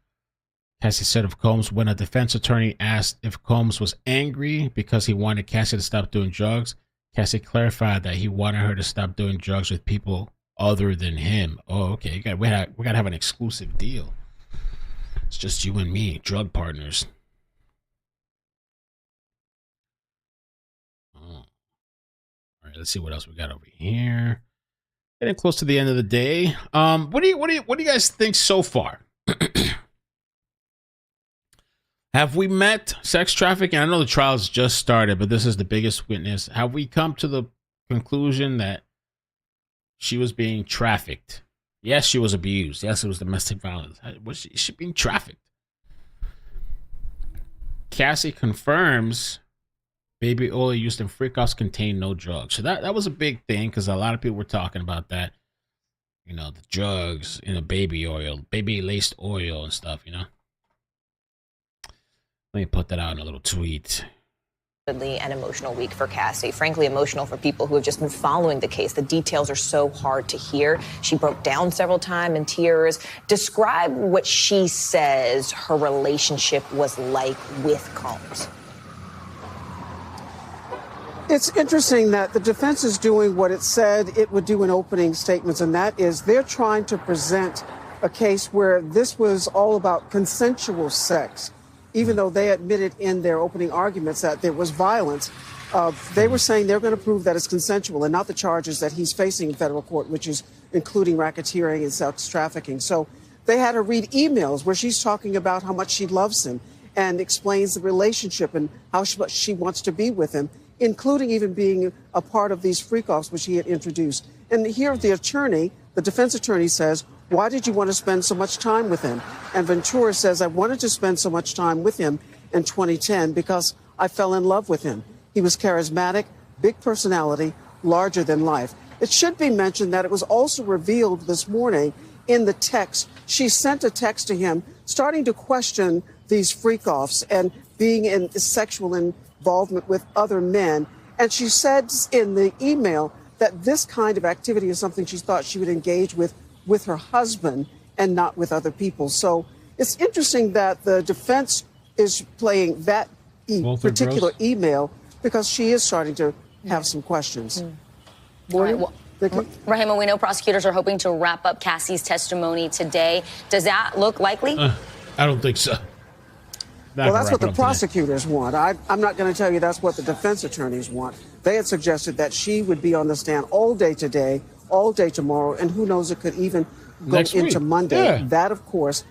Cassie said of Combs, when a defense attorney asked if Combs was angry because he wanted Cassie to stop doing drugs, Cassie clarified that he wanted her to stop doing drugs with people other than him. Oh, okay. We gotta have an exclusive deal. It's just you and me, drug partners. All right, let's see what else we got over here. Getting close to the end of the day. What do you guys think so far? Have we met sex trafficking? I know the trial's just started, but this is the biggest witness. Have we come to the conclusion that she was being trafficked? Yes, she was abused. Yes, it was domestic violence. Was she being trafficked? Cassie confirms baby oil used in freak-offs contained no drugs. So that was a big thing because a lot of people were talking about that. The drugs, baby oil, baby-laced oil and stuff, Let me put that out in a little tweet. An emotional week for Cassie. Frankly, emotional for people who have just been following the case. The details are so hard to hear. She broke down several times in tears. Describe what she says her relationship was like with Combs. It's interesting that the defense is doing what it said it would do in opening statements, and that is they're trying to present a case where this was all about consensual sex. Even though they admitted in their opening arguments that there was violence, they were saying they're going to prove that it's consensual and not the charges that he's facing in federal court, which is including racketeering and sex trafficking. So they had her read emails where she's talking about how much she loves him and explains the relationship and how much she wants to be with him, including even being a part of these freak-offs which he had introduced. And here the attorney, the defense attorney says, why did you want to spend so much time with him? And Ventura says, I wanted to spend so much time with him in 2010 because I fell in love with him. He was charismatic, big personality, larger than life. It should be mentioned that it was also revealed this morning in the text. She sent a text to him starting to question these freak-offs and being in sexual involvement with other men. And she said in the email that this kind of activity is something she thought she would engage with her husband and not with other people. So it's interesting that the defense is playing that particular email because she is starting to have some questions. Right, well, Rahima, we know prosecutors are hoping to wrap up Cassie's testimony today. Does that look likely? I don't think so. Well, that's what the prosecutors want. I'm not going to tell you that's what the defense attorneys want. They had suggested that she would be on the stand all day today, all day tomorrow, and who knows, it could even go into Monday. Yeah. That, of course,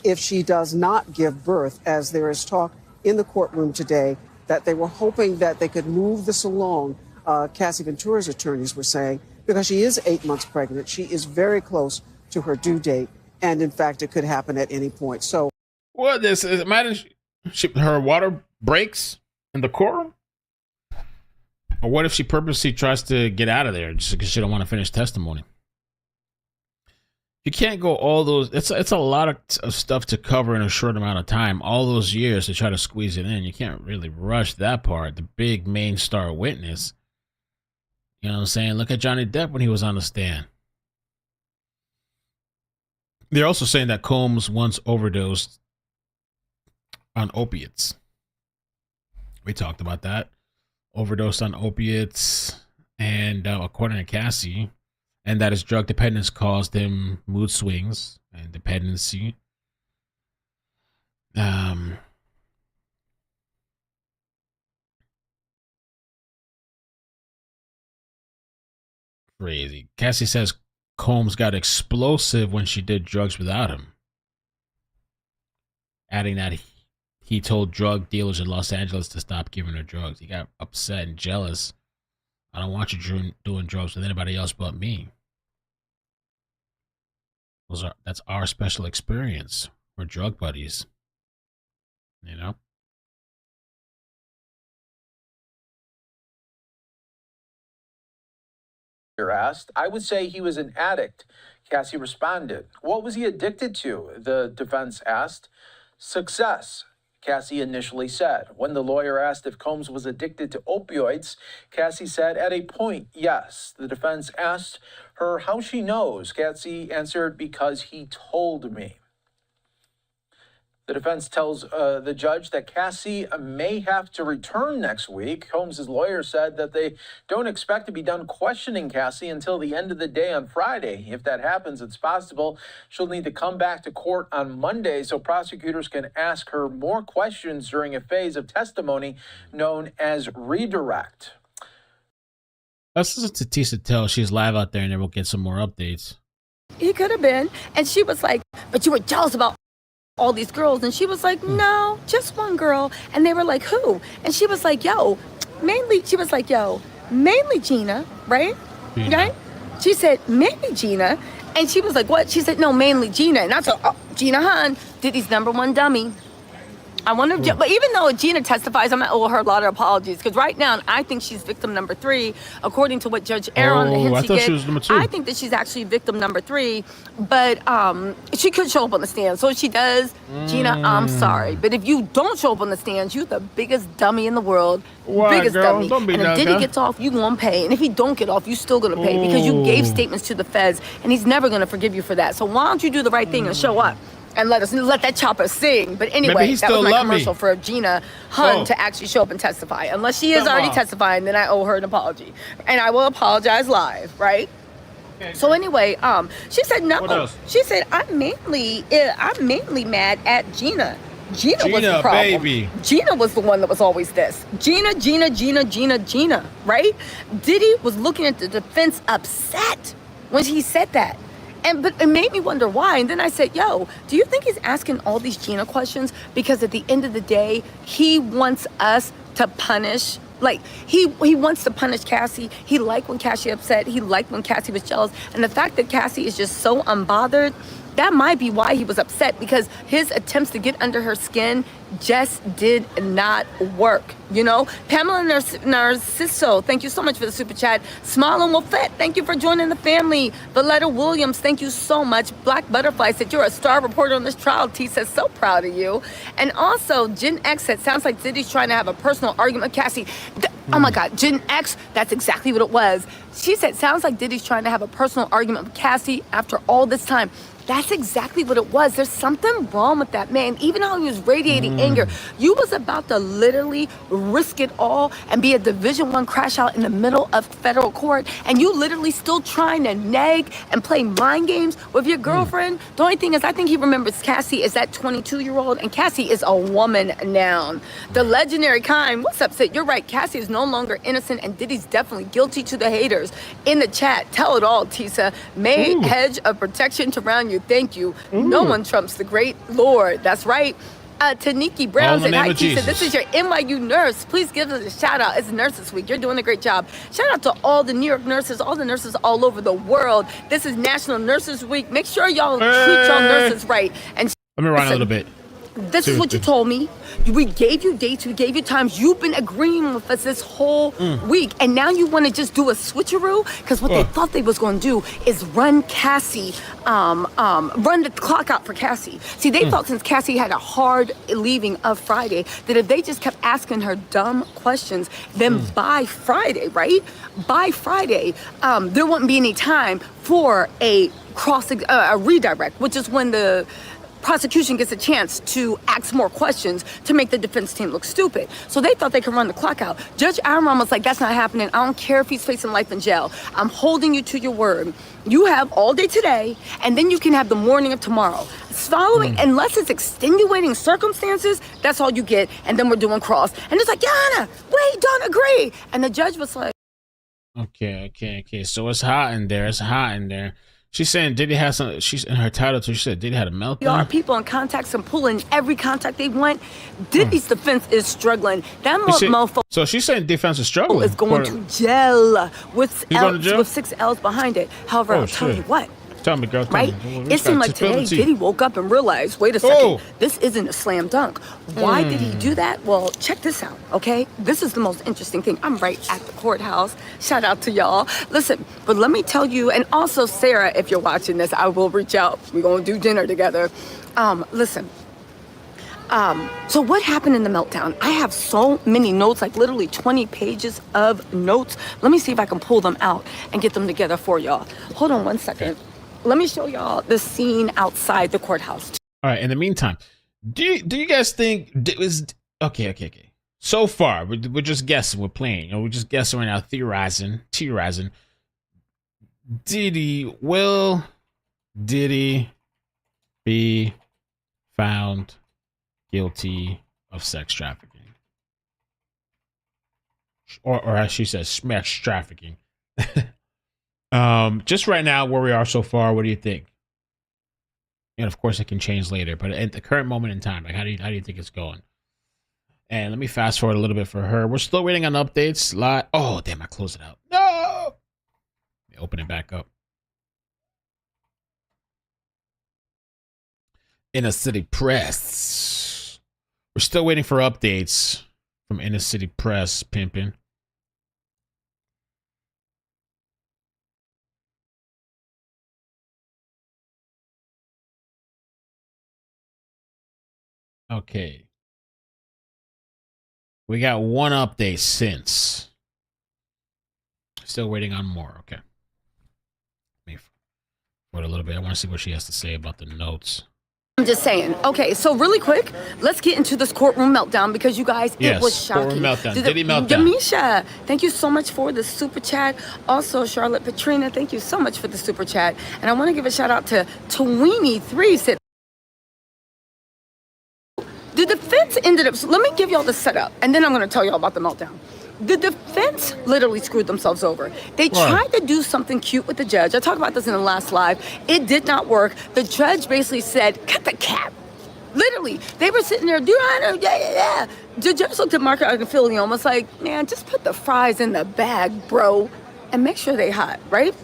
if she does not give birth, as there is talk in the courtroom today, that they were hoping that they could move this along, Cassie Ventura's attorneys were saying, because she is 8 months pregnant. She is very close to her due date, and in fact, it could happen at any point. So, what this is? Imagine her water breaks in the courtroom, or what if she purposely tries to get out of there just because she don't want to finish testimony? You can't go all those. It's a lot of stuff to cover in a short amount of time. All those years to try to squeeze it in. You can't really rush that part. The big main star witness. You know what I'm saying? Look at Johnny Depp when he was on the stand. They're also saying that Combs once overdosed on opiates. We talked about that. Overdosed on opiates, and according to Cassie, and that his drug dependence caused him mood swings and dependency. Crazy. Cassie says Combs got explosive when she did drugs without him, adding that he told drug dealers in Los Angeles to stop giving her drugs. He got upset and jealous. I don't want you doing drugs with anybody else but me. That's our special experience. We're drug buddies. You know? You're asked. I would say he was an addict. Cassie responded. What was he addicted to? The defense asked. Success, Cassie initially said. When the lawyer asked if Combs was addicted to opioids, Cassie said, at a point, yes. The defense asked her how she knows. Cassie answered, because he told me. The defense tells the judge that Cassie may have to return next week. Combs' lawyer said that they don't expect to be done questioning Cassie until the end of the day on Friday. If that happens, it's possible she'll need to come back to court on Monday so prosecutors can ask her more questions during a phase of testimony known as redirect. Let's listen to Tisa tell. She's live out there, and then we'll get some more updates. He could have been. And she was like, but you were jealous about all these girls. And she was like, no, just one girl. And they were like, who? And she was like, mainly Gina, right? Gina. Right? She said, mainly Gina. And she was like, what? She said, no, mainly Gina. And I said, Gina Hahn, Diddy's #1 dummy. I wonder, but even though Gina testifies, I'm going to owe her a lot of apologies because right now I think she's victim number 3, according to what Judge Aaron the hints I thought she was number 2. I think that she's actually victim number 3, but she could show up on the stand. So if she does, Gina, I'm sorry, but if you don't show up on the stand, you're the biggest dummy in the world. Why, biggest girl? dummy. Don't be and if that Diddy guy. gets off, you gonna pay, and if he don't get off, you still gonna pay because you gave statements to the feds, and he's never gonna forgive you for that. So why don't you do the right thing and show up? And let that chopper sing. But anyway, that was my commercial for Gina Hahn to actually show up and testify. Unless she is already testifying, then I owe her an apology. And I will apologize live, right? Okay. So anyway, she said no. What else? She said I'm mainly mad at Gina. Gina was the problem. Baby. Gina was the one that was always this. Gina, right? Diddy was looking at the defense upset when he said that. But it made me wonder why. And then I said, do you think he's asking all these Gina questions because at the end of the day, he wants us to punish? Like, he wants to punish Cassie. He liked when Cassie upset. He liked when Cassie was jealous. And the fact that Cassie is just so unbothered, that might be why he was upset, because his attempts to get under her skin just did not work, you know? Pamela Narciso, thank you so much for the super chat. Smile and will fit, thank you for joining the family. Valletta Williams, thank you so much. Black Butterfly said, you're a star reporter on this trial. T says, so proud of you. And also, Jen X said, sounds like Diddy's trying to have a personal argument with Cassie. Oh my God, Jen X, that's exactly what it was. She said, sounds like Diddy's trying to have a personal argument with Cassie after all this time. That's exactly what it was. There's something wrong with that man. Even how he was radiating anger. You was about to literally risk it all and be a Division I crash out in the middle of federal court, and you literally still trying to nag and play mind games with your girlfriend. The only thing is, I think he remembers Cassie is that 22-year-old, and Cassie is a woman now. The legendary kind, what's up, Sid? You're right. Cassie is no longer innocent, and Diddy's definitely guilty to the haters. In the chat, tell it all, Tisa. May hedge of protection to round you. Thank you. No one trumps the great Lord. That's right. Taniki Brown said, hi, Tisa. This is your NYU nurse. Please give us a shout out. It's Nurses Week. You're doing a great job. Shout out to all the New York nurses, all the nurses all over the world. This is National Nurses Week. Make sure y'all treat y'all nurses right. And let me run a little bit. This is what you told me. We gave you dates, we gave you times. You've been agreeing with us this whole week, and now you want to just do a switcheroo? Because what they thought they was going to do is run Cassie, run the clock out for Cassie. See, they thought since Cassie had a hard leaving of Friday, that if they just kept asking her dumb questions, then by Friday, right? By Friday, there wouldn't be any time for a redirect, which is when the prosecution gets a chance to ask more questions to make the defense team look stupid. So they thought they could run the clock out. Judge Amram was like, that's not happening. I don't care if he's facing life in jail. I'm holding you to your word. You have all day today, and then you can have the morning of tomorrow. Following, unless it's extenuating circumstances, that's all you get, and then we're doing cross. And it's like, Yana, we don't agree. And the judge was like, Okay. So it's hot in there. She's saying Diddy has some. She's in her title too. She said Diddy had a meltdown. There are people in contacts and pulling every contact they want. Diddy's defense is struggling. That motherfucker. So she's saying defense is struggling. Is going to jail with 6 L's behind it. However, I'll tell you what. Tell me, girl. Right? It seemed like today Diddy woke up and realized, wait a second, this isn't a slam dunk. Why did he do that? Well, check this out, okay? This is the most interesting thing. I'm right at the courthouse. Shout out to y'all. Listen, but let me tell you, and also Sarah, if you're watching this, I will reach out. We're going to do dinner together. Listen. So what happened in the meltdown? I have so many notes, like literally 20 pages of notes. Let me see if I can pull them out and get them together for y'all. Hold on one second. Let me show y'all the scene outside the courthouse. All right. In the meantime, do you guys think it was okay? So far, we're just guessing. We're playing. We're just guessing right now, theorizing. Will Diddy be found guilty of sex trafficking, or as she says, smash trafficking? Just right now, where we are so far, what do you think? And of course, it can change later, but at the current moment in time, like how do you think it's going? And let me fast forward a little bit for her. We're still waiting on updates. Oh, damn! I closed it out. No. Let me open it back up. Inner City Press. We're still waiting for updates from Inner City Press, pimping. Okay. We got one update since. Still waiting on more. Okay. Let me wait a little bit. I want to see what she has to say about the notes. I'm just saying. Okay, so really quick, let's get into this courtroom meltdown because you guys, it was shocking. Courtroom meltdown. Diddy meltdown. Demisha, thank you so much for the super chat. Also, Charlotte Petrina, thank you so much for the super chat. And I want to give a shout out to Tweenie3 said, the defense ended up, so let me give y'all the setup, and then I'm going to tell y'all about the meltdown. The defense literally screwed themselves over. They tried to do something cute with the judge. I talked about this in the last live. It did not work. The judge basically said, cut the cap. Literally, they were sitting there, yeah. The judge looked at Marco Agafili almost like, man, just put the fries in the bag, bro, and make sure they hot, right?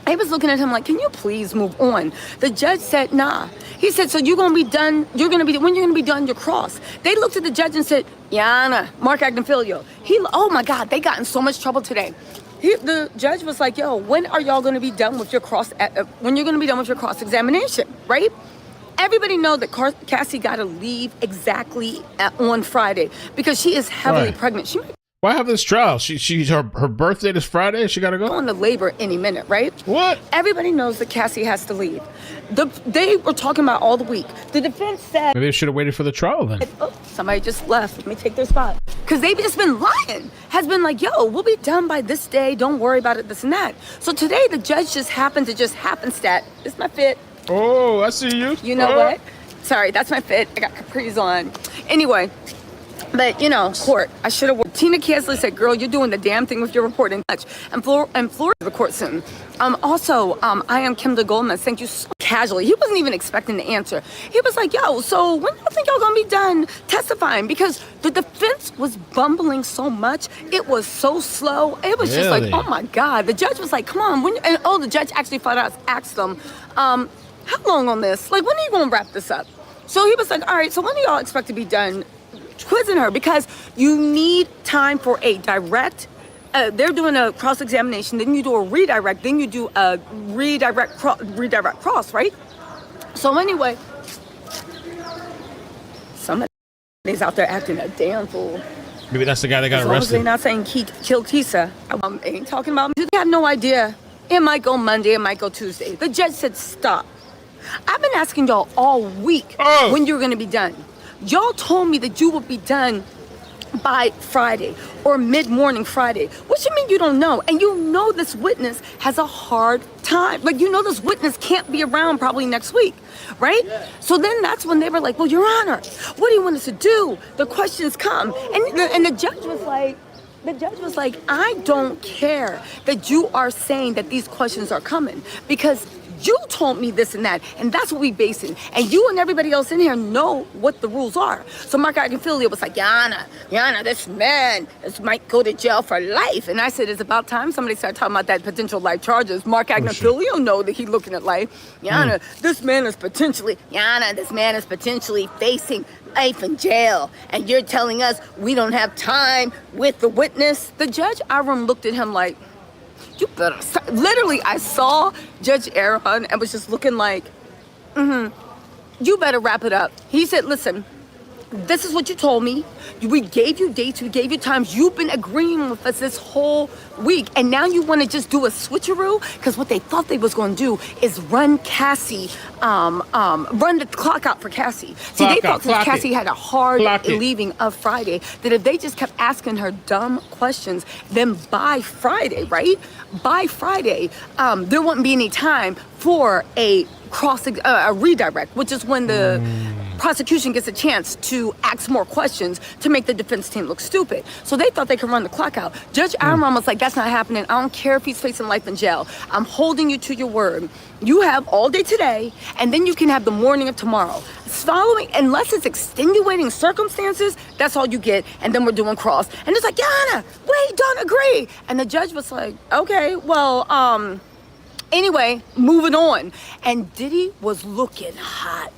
They was looking at him like, can you please move on? The judge said, nah. He said, so you're going to be done, when you're going to be done your cross? They looked at the judge and said, Yana, Mark Agnifilio. Oh my God, they got in so much trouble today. The judge was like, yo, when are y'all going to be done with your cross-examination, right? Everybody know that Cassie got to leave exactly on Friday because she is heavily pregnant. Why have this trial? Her birthday is Friday. She got to go on to labor any minute, right? What? Everybody knows that Cassie has to leave. They were talking about all the week. The defense said maybe they should have waited for the trial then. Oh, somebody just left. Let me take their spot. Because they've just been lying. Has been like, yo, we'll be done by this day. Don't worry about it, this and that. So today the judge just happened to happenstance. It's my fit. Oh, I see you. You know what? Sorry, that's my fit. I got capris on. Anyway. But, court, I should have. Tina Kesley said, girl, you're doing the damn thing with your reporting. And Florida, the court soon. I am Kim Gomez. Thank you so casually. He wasn't even expecting the answer. He was like, yo, so when do you think y'all gonna be done testifying? Because the defense was bumbling so much. It was so slow. It was just like, oh my God. The judge was like, come on. The judge actually asked them, how long on this? Like, when are you gonna wrap this up? So he was like, all right, so when do y'all expect to be done quizzing her? Because you need time for a direct, they're doing a cross-examination, then you do a redirect, then you do a redirect cross, right? So anyway, somebody's out there acting a damn fool. Maybe that's the guy that got arrested. As long as they're not saying kill Kisa. Ain't talking about me. They have no idea. It might go Monday, it might go Tuesday. The judge said stop. I've been asking y'all all week when you're gonna be done. Y'all told me that you would be done by Friday or mid-morning Friday. What you mean you don't know? And you know this witness has a hard time. Like, you know this witness can't be around probably next week, right? Yeah. So then that's when they were like, well, Your Honor, what do you want us to do? The questions come. And the judge was like, I don't care that you are saying that these questions are coming because you told me this and that, and that's what we base it. And you and everybody else in here know what the rules are. So Mark Agnifilio was like, Yana, this man might go to jail for life. And I said, it's about time somebody started talking about that potential life charges. Mark Agnifilio know that he's looking at life. Yana, this man is potentially facing life in jail. And you're telling us we don't have time with the witness? The judge, Aaron, looked at him like, you better stop. Literally, I saw Judge Aaron and was just looking like, you better wrap it up. He said, listen, this is what you told me. We gave you dates, we gave you times. You've been agreeing with us this whole week. And now you want to just do a switcheroo? Because what they thought they was going to do is run Cassie, run the clock out for Cassie. See, they thought since Cassie had a hard leaving of Friday, that if they just kept asking her dumb questions, then by Friday, right? By Friday, there wouldn't be any time for a redirect, which is when the prosecution gets a chance to ask more questions to make the defense team look stupid. So they thought they could run the clock out. Judge Aaron was like, that's not happening. I don't care if he's facing life in jail. I'm holding you to your word. You have all day today, and then you can have the morning of tomorrow. Following, unless it's extenuating circumstances, that's all you get, and then we're doing cross. And it's like, Yana, wait, don't agree. And the judge was like, okay, well, anyway, moving on. And Diddy was looking hot.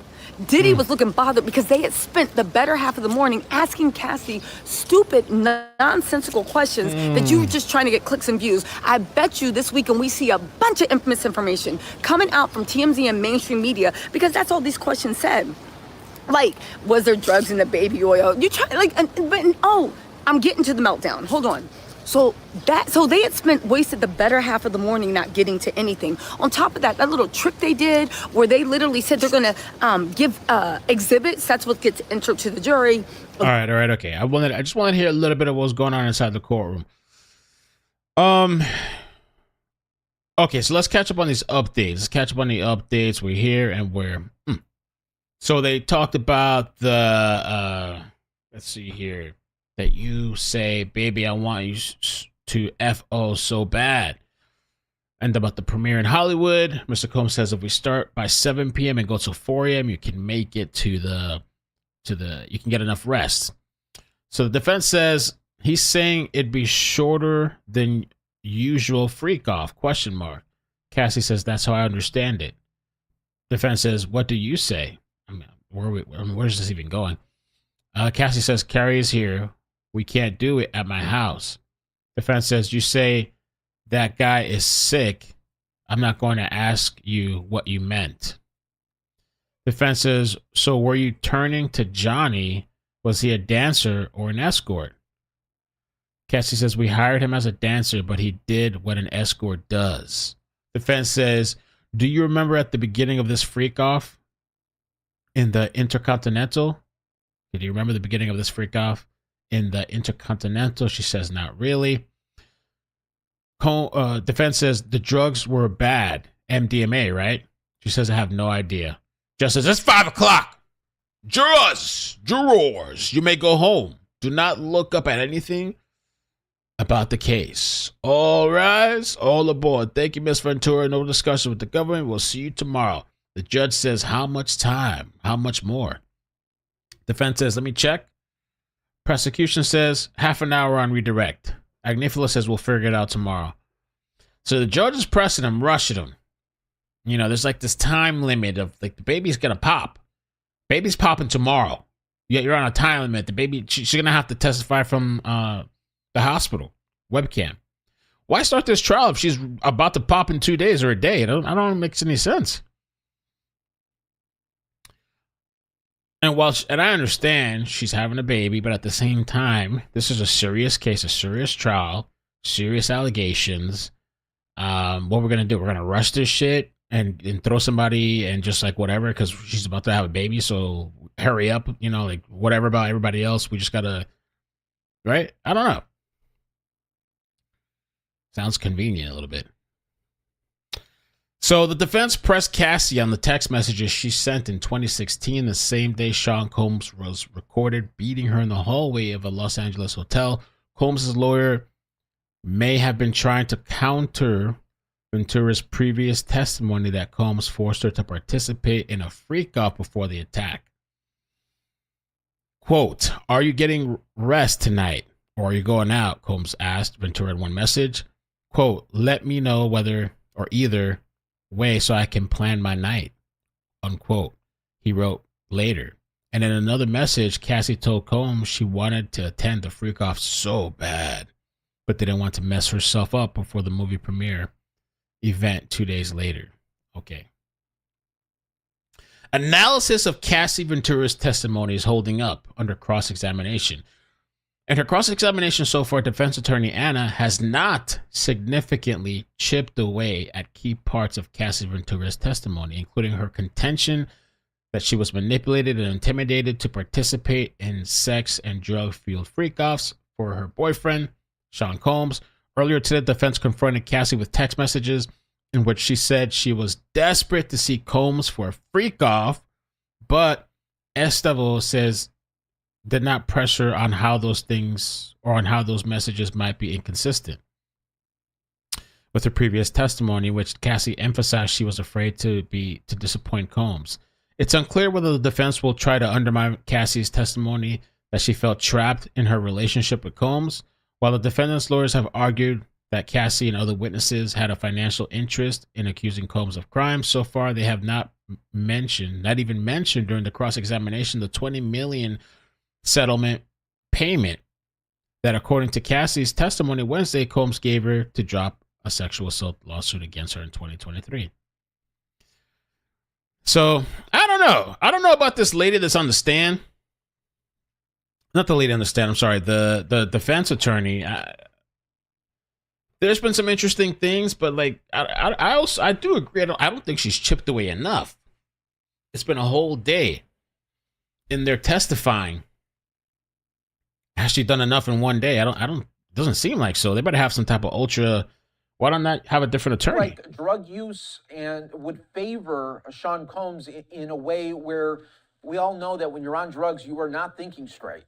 Diddy was looking bothered because they had spent the better half of the morning asking Cassie stupid, nonsensical questions that you were just trying to get clicks and views. I bet you this weekend we see a bunch of infamous information coming out from TMZ and mainstream media because that's all these questions said. Like, was there drugs in the baby oil? You try, like, I'm getting to the meltdown. Hold on. So they had wasted the better half of the morning not getting to anything. On top of that little trick they did where they literally said they're going to give exhibits. That's what gets entered to the jury. All right. Okay. I just wanted to hear a little bit of what's going on inside the courtroom. Okay, so let's catch up on these updates. Let's catch up on the updates. We're here and we're... So they talked about the... let's see here. That you say, baby, I want you to F-O so bad. And about the premiere in Hollywood, Mr. Combs says if we start by 7 p.m. and go till 4 a.m., you can make it to the, you can get enough rest. So the defense says he's saying it'd be shorter than usual freak off, ? Cassie says, that's how I understand it. Defense says, what do you say? I mean, where's this even going? Cassie says, Carrie is here. We can't do it at my house. Defense says, you say that guy is sick. I'm not going to ask you what you meant. Defense says, so were you turning to Johnny? Was he a dancer or an escort? Cassie says, we hired him as a dancer, but he did what an escort does. Defense says, do you remember at the beginning of this freak off in the Intercontinental? Did you remember the beginning of this freak off in the Intercontinental? She says, not really. Defense says, the drugs were bad. MDMA, right? She says, I have no idea. Just says, it's 5 o'clock. Jurors, you may go home. Do not look up at anything about the case. All rise, all aboard. Thank you, Miss Ventura. No discussion with the government. We'll see you tomorrow. The judge says, how much time? How much more? Defense says, let me check. Prosecution says, half an hour on redirect. Agnifilo says, we'll figure it out tomorrow. So the judge is pressing him, rushing him. You know, there's like this time limit of like the baby's going to pop. Baby's popping tomorrow. Yet you're on a time limit. The baby, she's going to have to testify from the hospital webcam. Why start this trial if she's about to pop in 2 days or a day? I don't know if it makes any sense. And I understand she's having a baby, but at the same time, this is a serious case, a serious trial, serious allegations. What we're gonna do? We're gonna rush this shit and throw somebody and just like whatever because she's about to have a baby. So hurry up, you know, like whatever about everybody else. We just gotta, right? I don't know. Sounds convenient a little bit. So the defense pressed Cassie on the text messages she sent in 2016, the same day Sean Combs was recorded beating her in the hallway of a Los Angeles hotel. Combs' lawyer may have been trying to counter Ventura's previous testimony that Combs forced her to participate in a freak-off before the attack. Quote, are you getting rest tonight or are you going out? Combs asked Ventura in one message. Quote, let me know whether or either way so I can plan my night, unquote, he wrote later. And in another message, Cassie told Combs she wanted to attend the freak-off so bad, but didn't want to mess herself up before the movie premiere event 2 days later. Okay. Analysis of Cassie Ventura's testimony is holding up under cross-examination. In her cross-examination so far, defense attorney Anna has not significantly chipped away at key parts of Cassie Ventura's testimony, including her contention that she was manipulated and intimidated to participate in sex and drug-fueled freak-offs for her boyfriend, Sean Combs. Earlier today, the defense confronted Cassie with text messages in which she said she was desperate to see Combs for a freak-off, but Estavo says did not press her on how those things or on how those messages might be inconsistent with her previous testimony, which Cassie emphasized she was afraid to disappoint Combs. It's unclear whether the defense will try to undermine Cassie's testimony that she felt trapped in her relationship with Combs, while the defendant's lawyers have argued that Cassie and other witnesses had a financial interest in accusing Combs of crime. So far, they have not even mentioned during the cross-examination the $20 million settlement payment that, according to Cassie's testimony Wednesday, Combs gave her to drop a sexual assault lawsuit against her in 2023. So I don't know about this lady that's on the stand. Not the lady on the stand, I'm sorry, the defense attorney. There's been some interesting things, but like I do agree. I don't think she's chipped away enough. It's been a whole day in there testifying. Has she done enough in one day? Doesn't seem like so. They better have some type of ultra. Why don't they have a different attorney? Like drug use and would favor Sean Combs in a way where we all know that when you're on drugs, you are not thinking straight.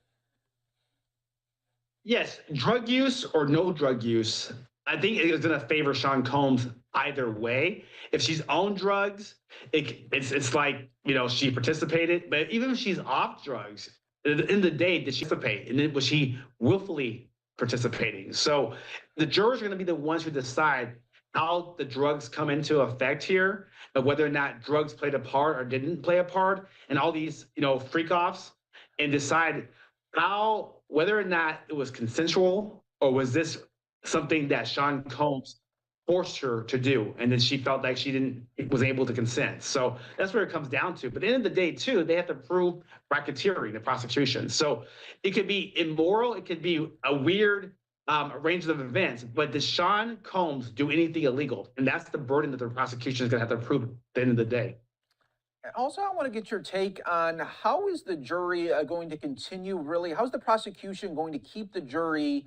Yes, drug use or no drug use, I think it's going to favor Sean Combs either way. If she's on drugs, it's like, you know, she participated. But even if she's off drugs, at the end of the day, did she participate? And then was she willfully participating? So the jurors are going to be the ones who decide how the drugs come into effect here, and whether or not drugs played a part or didn't play a part, and all these, freak offs, and decide whether or not it was consensual, or was this something that Sean Combs forced her to do, and then she felt like she was able to consent. So that's where it comes down to. But at the end of the day, too, they have to prove racketeering, the prosecution. So it could be immoral, it could be a weird arrangement of events, but does Sean Combs do anything illegal? And that's the burden that the prosecution is going to have to prove at the end of the day. Also, I want to get your take on how is the jury going to continue, really? How's the prosecution going to keep the jury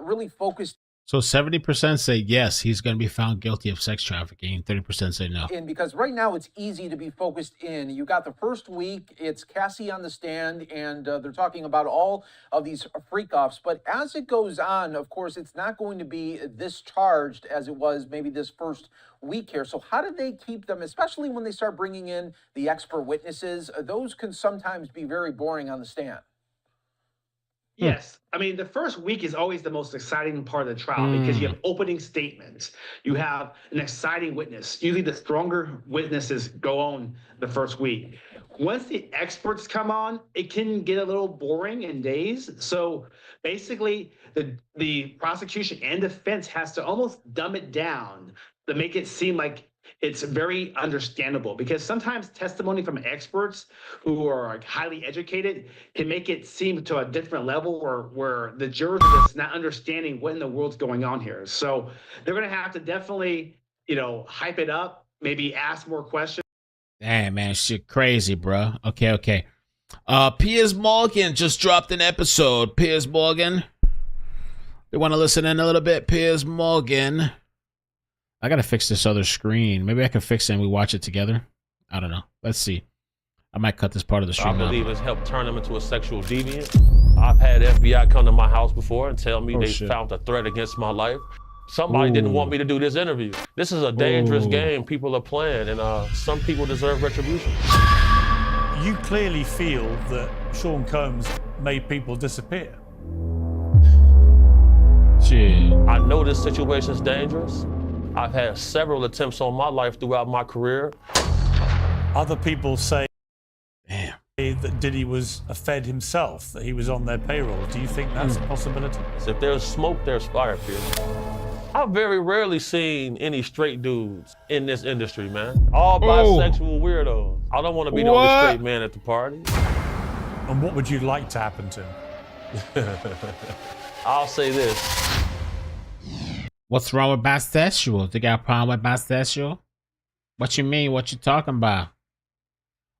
really focused? So 70% say yes, he's going to be found guilty of sex trafficking. 30% say no. Because right now it's easy to be focused in. You got the first week, it's Cassie on the stand, and they're talking about all of these freak-offs. But as it goes on, of course, it's not going to be this charged as it was maybe this first week here. So how do they keep them, especially when they start bringing in the expert witnesses? Those can sometimes be very boring on the stand. Yes. I mean, the first week is always the most exciting part of the trial because you have opening statements. You have an exciting witness. Usually the stronger witnesses go on the first week. Once the experts come on, it can get a little boring in days. So basically, the prosecution and defense has to almost dumb it down to make it seem like it's very understandable, because sometimes testimony from experts who are highly educated can make it seem to a different level where the jurors are just not understanding what in the world's going on here. So they're going to have to definitely, hype it up, maybe ask more questions. Damn, man, shit crazy, bro. Okay. Piers Morgan just dropped an episode. Piers Morgan. They want to listen in a little bit. Piers Morgan. I got to fix this other screen. Maybe I can fix it and we watch it together. I don't know. Let's see. I might cut this part of the stream out. I believe it's helped turn him into a sexual deviant. I've had FBI come to my house before and tell me found a threat against my life. Somebody didn't want me to do this interview. This is a dangerous game people are playing, and some people deserve retribution. You clearly feel that Sean Combs made people disappear. Shit. I know this situation's dangerous. I've had several attempts on my life throughout my career. Other people say that Diddy was a Fed himself, that he was on their payroll. Do you think that's a possibility? If there's smoke, there's fire, Pierce. I've very rarely seen any straight dudes in this industry, man. All bisexual weirdos. I don't want to be the only straight man at the party. And what would you like to happen to him? I'll say this. What's wrong with bisexual? They got a problem with bisexual? What you mean? What you talking about?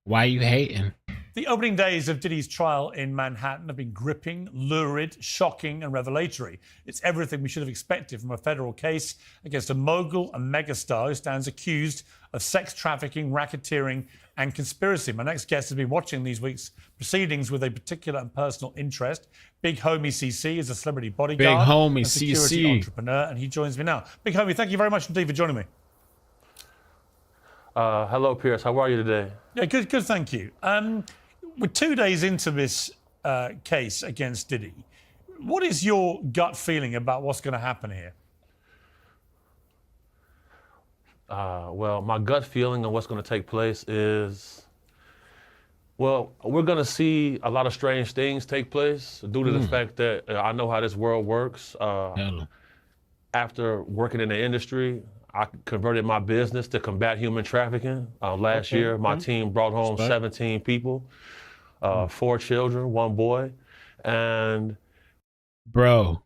Why are you hating? The opening days of Diddy's trial in Manhattan have been gripping, lurid, shocking, and revelatory. It's everything we should have expected from a federal case against a mogul and megastar who stands accused of sex trafficking, racketeering, and conspiracy. My next guest has been watching these week's proceedings with a particular and personal interest. Big Homie CC is a celebrity bodyguard, Big Homie a security CC entrepreneur, and he joins me now. Big Homie, thank you very much indeed for joining me. Hello, Pierce. How are you today? Yeah, good, thank you. We're 2 days into this case against Diddy. What is your gut feeling about what's going to happen here? Well, my gut feeling on what's going to take place is, well, we're going to see a lot of strange things take place due to the fact that I know how this world works. After working in the industry, I converted my business to combat human trafficking. Last year, my team brought home 17 people, 4 children, 1 boy, and... Bro,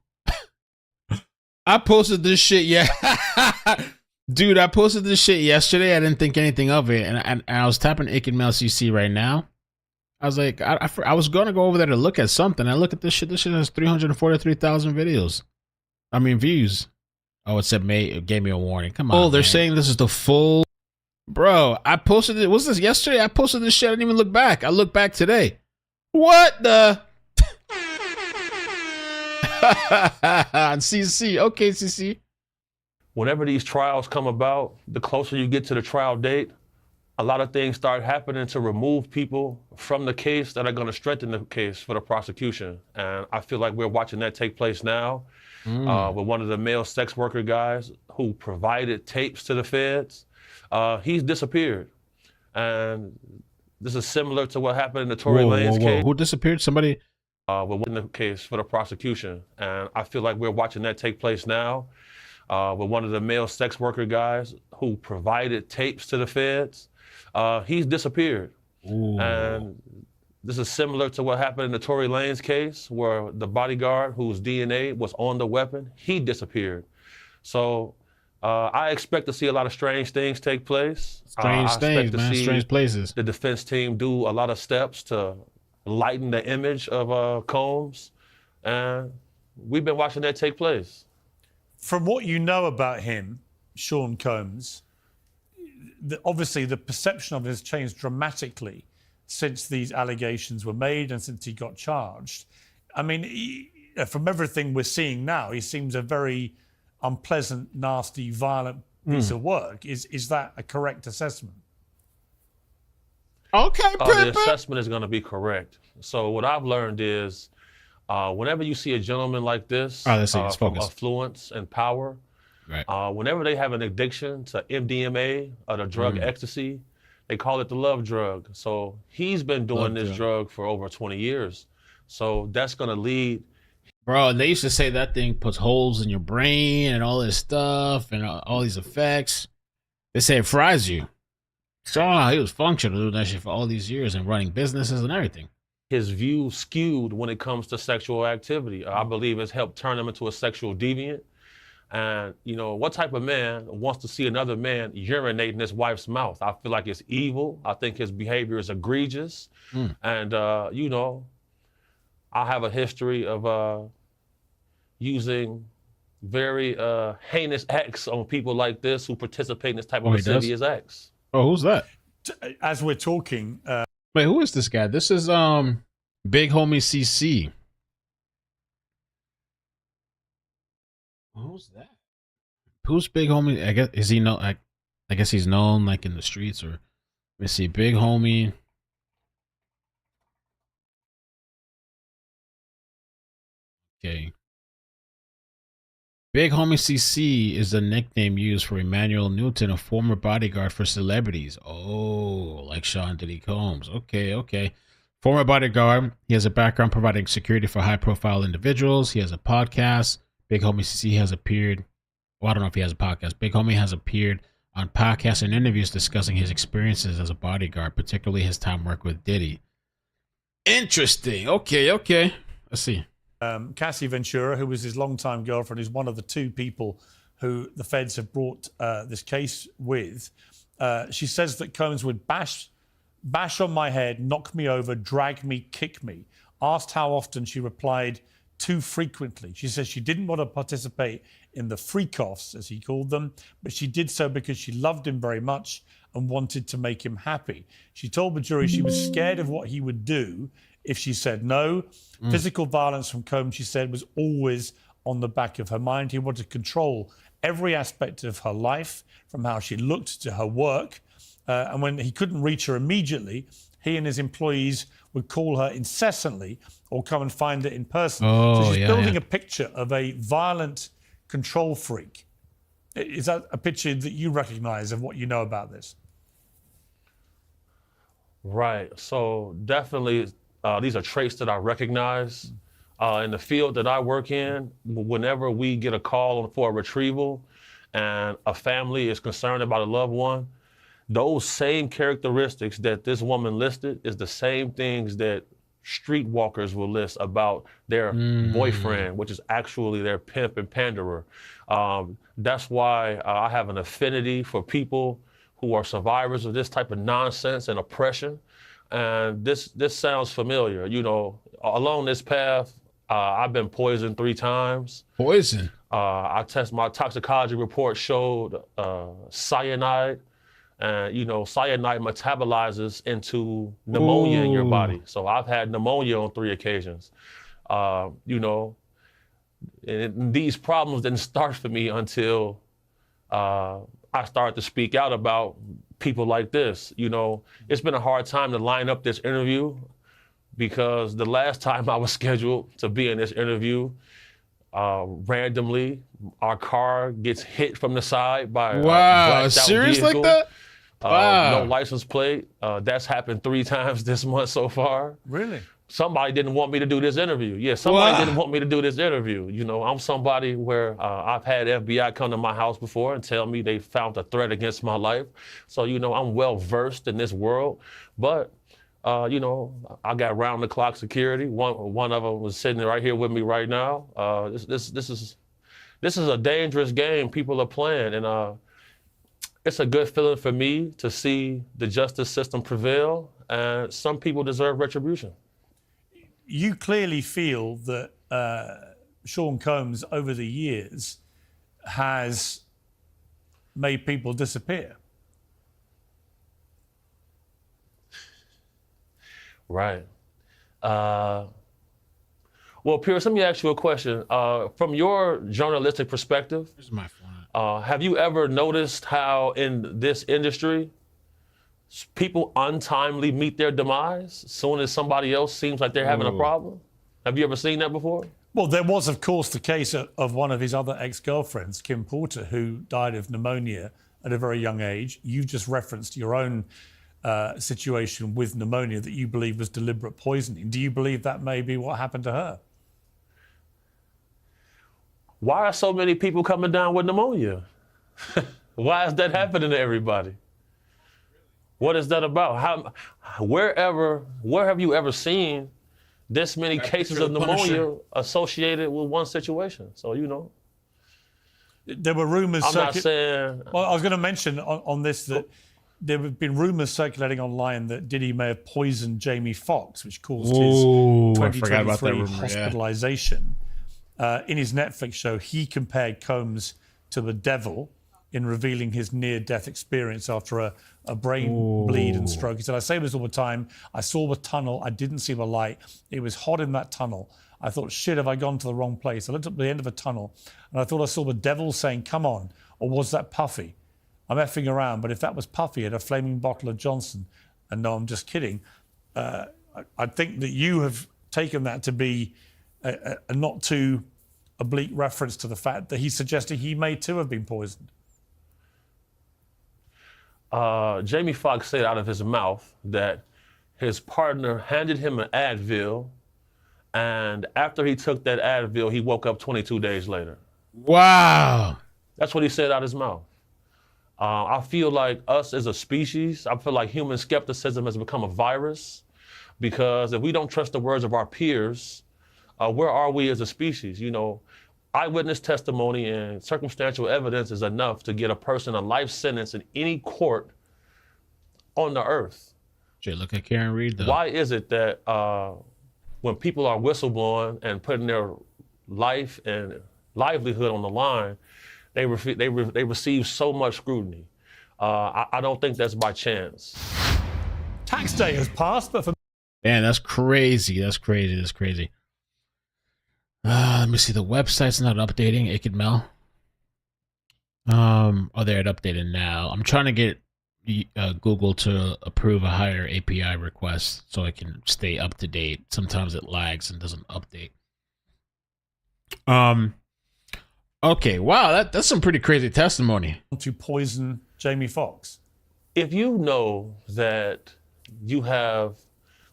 I posted this shit, Dude, I posted this shit yesterday. I didn't think anything of it, and I was tapping Ike and Mel CC right now. I was like, I was going to go over there to look at something. I look at this shit. This shit has 343,000 views. Oh, it said it gave me a warning. Come on. Oh, they're saying this is the full. Bro, I posted it. Was this yesterday? I posted this shit. I didn't even look back. I looked back today. What the? On CC. Okay, CC. Whenever these trials come about, the closer you get to the trial date, a lot of things start happening to remove people from the case that are going to strengthen the case for the prosecution. And I feel like we're watching that take place now with one of the male sex worker guys who provided tapes to the feds. He's disappeared. And this is similar to what happened in the Tory Lanez case. Who disappeared? Somebody? With the case for the prosecution. And I feel like we're watching that take place now with one of the male sex worker guys who provided tapes to the feds. He's disappeared. And this is similar to what happened in the Tory Lanez case where the bodyguard whose DNA was on the weapon, he disappeared. So I expect to see a lot of strange things take place. Strange things, man. Strange places. The defense team do a lot of steps to lighten the image of Combs. And we've been watching that take place. From what you know about him, Sean Combs, obviously the perception of him has changed dramatically since these allegations were made and since he got charged. I mean, from everything we're seeing now, he seems a very unpleasant, nasty, violent piece of work. Is that a correct assessment? Okay, the assessment is going to be correct. So what I've learned is whenever you see a gentleman like this, from affluence and power, whenever they have an addiction to MDMA or the drug ecstasy, they call it the love drug. So he's been doing this drug for over 20 years. So that's going to lead. Bro, they used to say that thing puts holes in your brain and all this stuff and all these effects. They say it fries you. So he was functional doing that shit for all these years and running businesses and everything. His view skewed when it comes to sexual activity. I believe it's helped turn him into a sexual deviant. And, you know, what type of man wants to see another man urinate in his wife's mouth? I feel like it's evil. I think his behavior is egregious. And, you know, I have a history of using very heinous acts on people like this who participate in this type of lascivious acts. Oh, who's that? As we're talking... Wait, who is this guy? This is Big Homie CC. Who's that? Who's Big Homie? I guess is he known? I guess he's known like in the streets, or let me see. Big Homie. Okay. Big Homie CC is the nickname used for Emmanuel Newton, a former bodyguard for celebrities. Oh, like Sean Diddy Combs. Okay. Former bodyguard. He has a background providing security for high-profile individuals. He has a podcast. Big Homie CC has appeared. Well, I don't know if he has a podcast. Big Homie has appeared on podcasts and interviews discussing his experiences as a bodyguard, particularly his time working with Diddy. Interesting. Okay. Let's see. Cassie Ventura, who was his longtime girlfriend, is one of the two people who the feds have brought this case with. She says that Combs would bash on my head, knock me over, drag me, kick me. Asked how often, she replied, too frequently. She says she didn't want to participate in the freak-offs, as he called them, but she did so because she loved him very much and wanted to make him happy. She told the jury she was scared of what he would do if she said no. Physical violence from Combs, she said, was always on the back of her mind. He wanted to control every aspect of her life, from how she looked to her work. And when he couldn't reach her immediately, he and his employees would call her incessantly or come and find her in person. So she's building a picture of a violent control freak. Is that a picture that you recognize of what you know about this? Right. So definitely these are traits that I recognize. In the field that I work in, whenever we get a call for a retrieval and a family is concerned about a loved one, those same characteristics that this woman listed is the same things that streetwalkers will list about their boyfriend, which is actually their pimp and panderer. That's why I have an affinity for people who are survivors of this type of nonsense and oppression. And this sounds familiar. You know, along this path, I've been poisoned 3 times. Poison? My toxicology report showed cyanide. And, you know, cyanide metabolizes into pneumonia in your body. So I've had pneumonia on 3 occasions. You know, and these problems didn't start for me until I started to speak out about people like this. You know, it's been a hard time to line up this interview because the last time I was scheduled to be in this interview, randomly, our car gets hit from the side by a blacked out serious vehicle. like that? Wow. No license plate. That's happened 3 times this month so far. Really? Somebody didn't want me to do this interview. Yeah, somebody didn't want me to do this interview. You know, I'm somebody where I've had FBI come to my house before and tell me they found a threat against my life. So, you know, I'm well versed in this world. But, you know, I got round-the-clock security. One of them was sitting right here with me right now. This is a dangerous game people are playing, and it's a good feeling for me to see the justice system prevail, and some people deserve retribution. You clearly feel that Sean Combs, over the years, has made people disappear. Right. Well, Pierce, let me ask you a question. From your journalistic perspective, this is my phone. Have you ever noticed how in this industry, people untimely meet their demise as soon as somebody else seems like they're having a problem? Have you ever seen that before? Well, there was, of course, the case of one of his other ex-girlfriends, Kim Porter, who died of pneumonia at a very young age. You've just referenced your own situation with pneumonia that you believe was deliberate poisoning. Do you believe that may be what happened to her? Why are so many people coming down with pneumonia? Why is that happening to everybody? What is that about? Where have you ever seen this many cases of pneumonia associated with one situation? So, you know. There were rumors. I'm not saying. Well, I was going to mention on this that there have been rumors circulating online that Diddy may have poisoned Jamie Foxx, which caused his 2023 hospitalization. In his Netflix show, he compared Combs to the devil in revealing his near-death experience after a brain bleed and stroke. He said, I say this all the time. I saw the tunnel. I didn't see the light. It was hot in that tunnel. I thought, shit, have I gone to the wrong place? I looked up the end of a tunnel, and I thought I saw the devil saying, come on. Or was that Puffy? I'm effing around, but if that was Puffy, had a flaming bottle of Johnson. And no, I'm just kidding. I think that you have taken that to be a not too oblique reference to the fact that he's suggesting he may too have been poisoned. Jamie Foxx said out of his mouth that his partner handed him an Advil, and after he took that Advil, he woke up 22 days later. Wow. That's what he said out of his mouth. I feel like us as a species, I feel like human skepticism has become a virus, because if we don't trust the words of our peers, where are we as a species? You know, eyewitness testimony and circumstantial evidence is enough to get a person a life sentence in any court on the earth. Jay, look at Karen Reed, though. Why is it that when people are whistleblowing and putting their life and livelihood on the line, they receive so much scrutiny? I don't think that's by chance. Tax day has passed, but for... Man, that's crazy. That's crazy. That's crazy. Let me see. The website's not updating. It could mail. Oh, they're updated now. I'm trying to get Google to approve a higher API request so I can stay up to date. Sometimes it lags and doesn't update. Okay. Wow. That's some pretty crazy testimony. To poison Jamie Foxx. If you know that you have,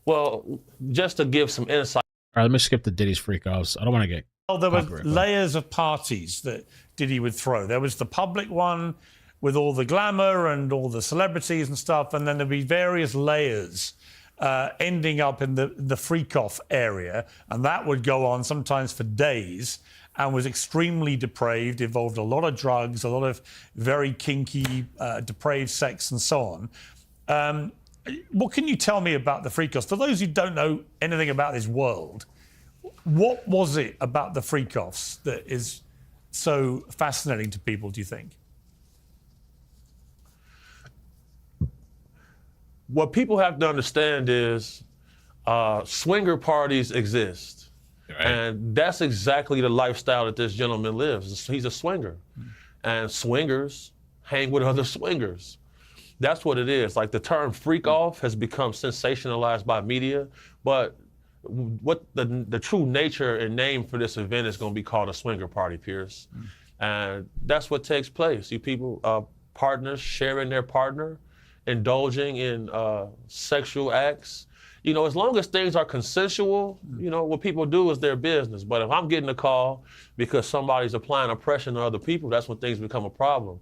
well, just to give some insight. All right, let me skip the Diddy's freak-offs. I don't want to get... Well, there were layers of parties that Diddy would throw. There was the public one with all the glamour and all the celebrities and stuff, and then there'd be various layers ending up in the freak-off area, and that would go on sometimes for days and was extremely depraved, involved a lot of drugs, a lot of very kinky, depraved sex and so on. What can you tell me about the freak-offs? For those who don't know anything about this world, what was it about the freak-offs that is so fascinating to people, do you think? What people have to understand is swinger parties exist. Right. And that's exactly the lifestyle that this gentleman lives. He's a swinger. And swingers hang with other swingers. That's what it is. Like the term freak off has become sensationalized by media, but what the true nature and name for this event is going to be called a swinger party, Pierce. And that's what takes place. You people, partners sharing their partner, indulging in sexual acts. You know, as long as things are consensual, you know, what people do is their business. But if I'm getting a call because somebody's applying oppression to other people, that's when things become a problem.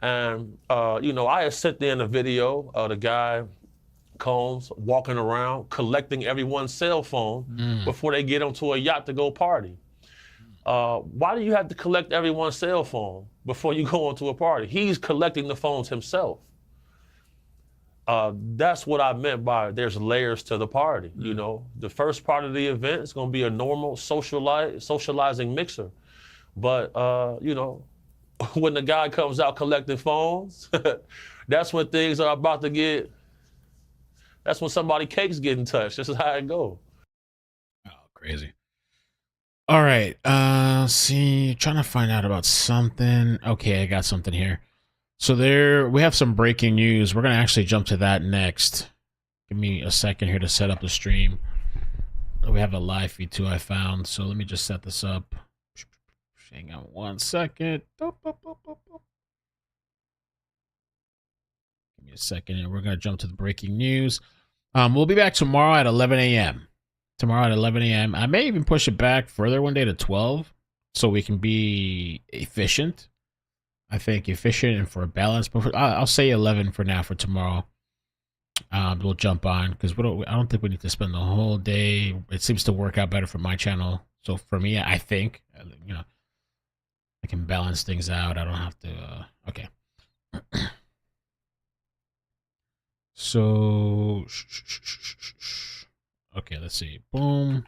And, you know, I had sent in a video of the guy, Combs, walking around, collecting everyone's cell phone before they get onto a yacht to go party. Why do you have to collect everyone's cell phone before you go onto a party? He's collecting the phones himself. That's what I meant by there's layers to the party. You know, the first part of the event is going to be a normal socializing mixer. But, you know, when the guy comes out collecting phones, that's when things are about to get, that's when somebody's cake's getting touched. This is how it goes. Oh, crazy. All right. See, trying to find out about something. Okay, I got something here. So we have some breaking news. We're going to actually jump to that next. Give me a second here to set up the stream. We have a live feed too, I found. So let me just set this up. Hang on 1 second. Give me a second and we're going to jump to the breaking news. We'll be back tomorrow at 11 a.m. Tomorrow at 11 a.m. I may even push it back further one day to 12 so we can be efficient. I think efficient and for a balance. But I'll say 11 for now for tomorrow. We'll jump on because I don't think we need to spend the whole day. It seems to work out better for my channel. So for me, I think, you know, I can balance things out. I don't have to. Okay. So, okay, let's see. Boom.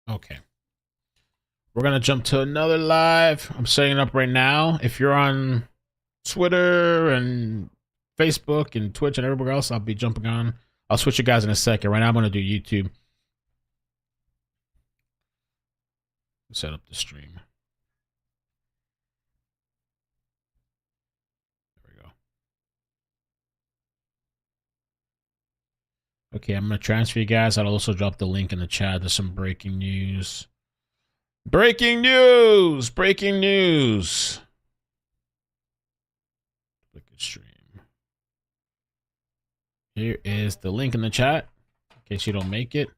Okay. We're going to jump to another live. I'm setting it up right now. If you're on Twitter and Facebook and Twitch and everywhere else, I'll be jumping on. I'll switch you guys in a second. Right now, I'm going to do YouTube. Set up the stream. There we go. Okay, I'm going to transfer you guys. I'll also drop the link in the chat. There's some breaking news. Breaking news! Breaking news! Click the stream. Here is the link in the chat in case you don't make it.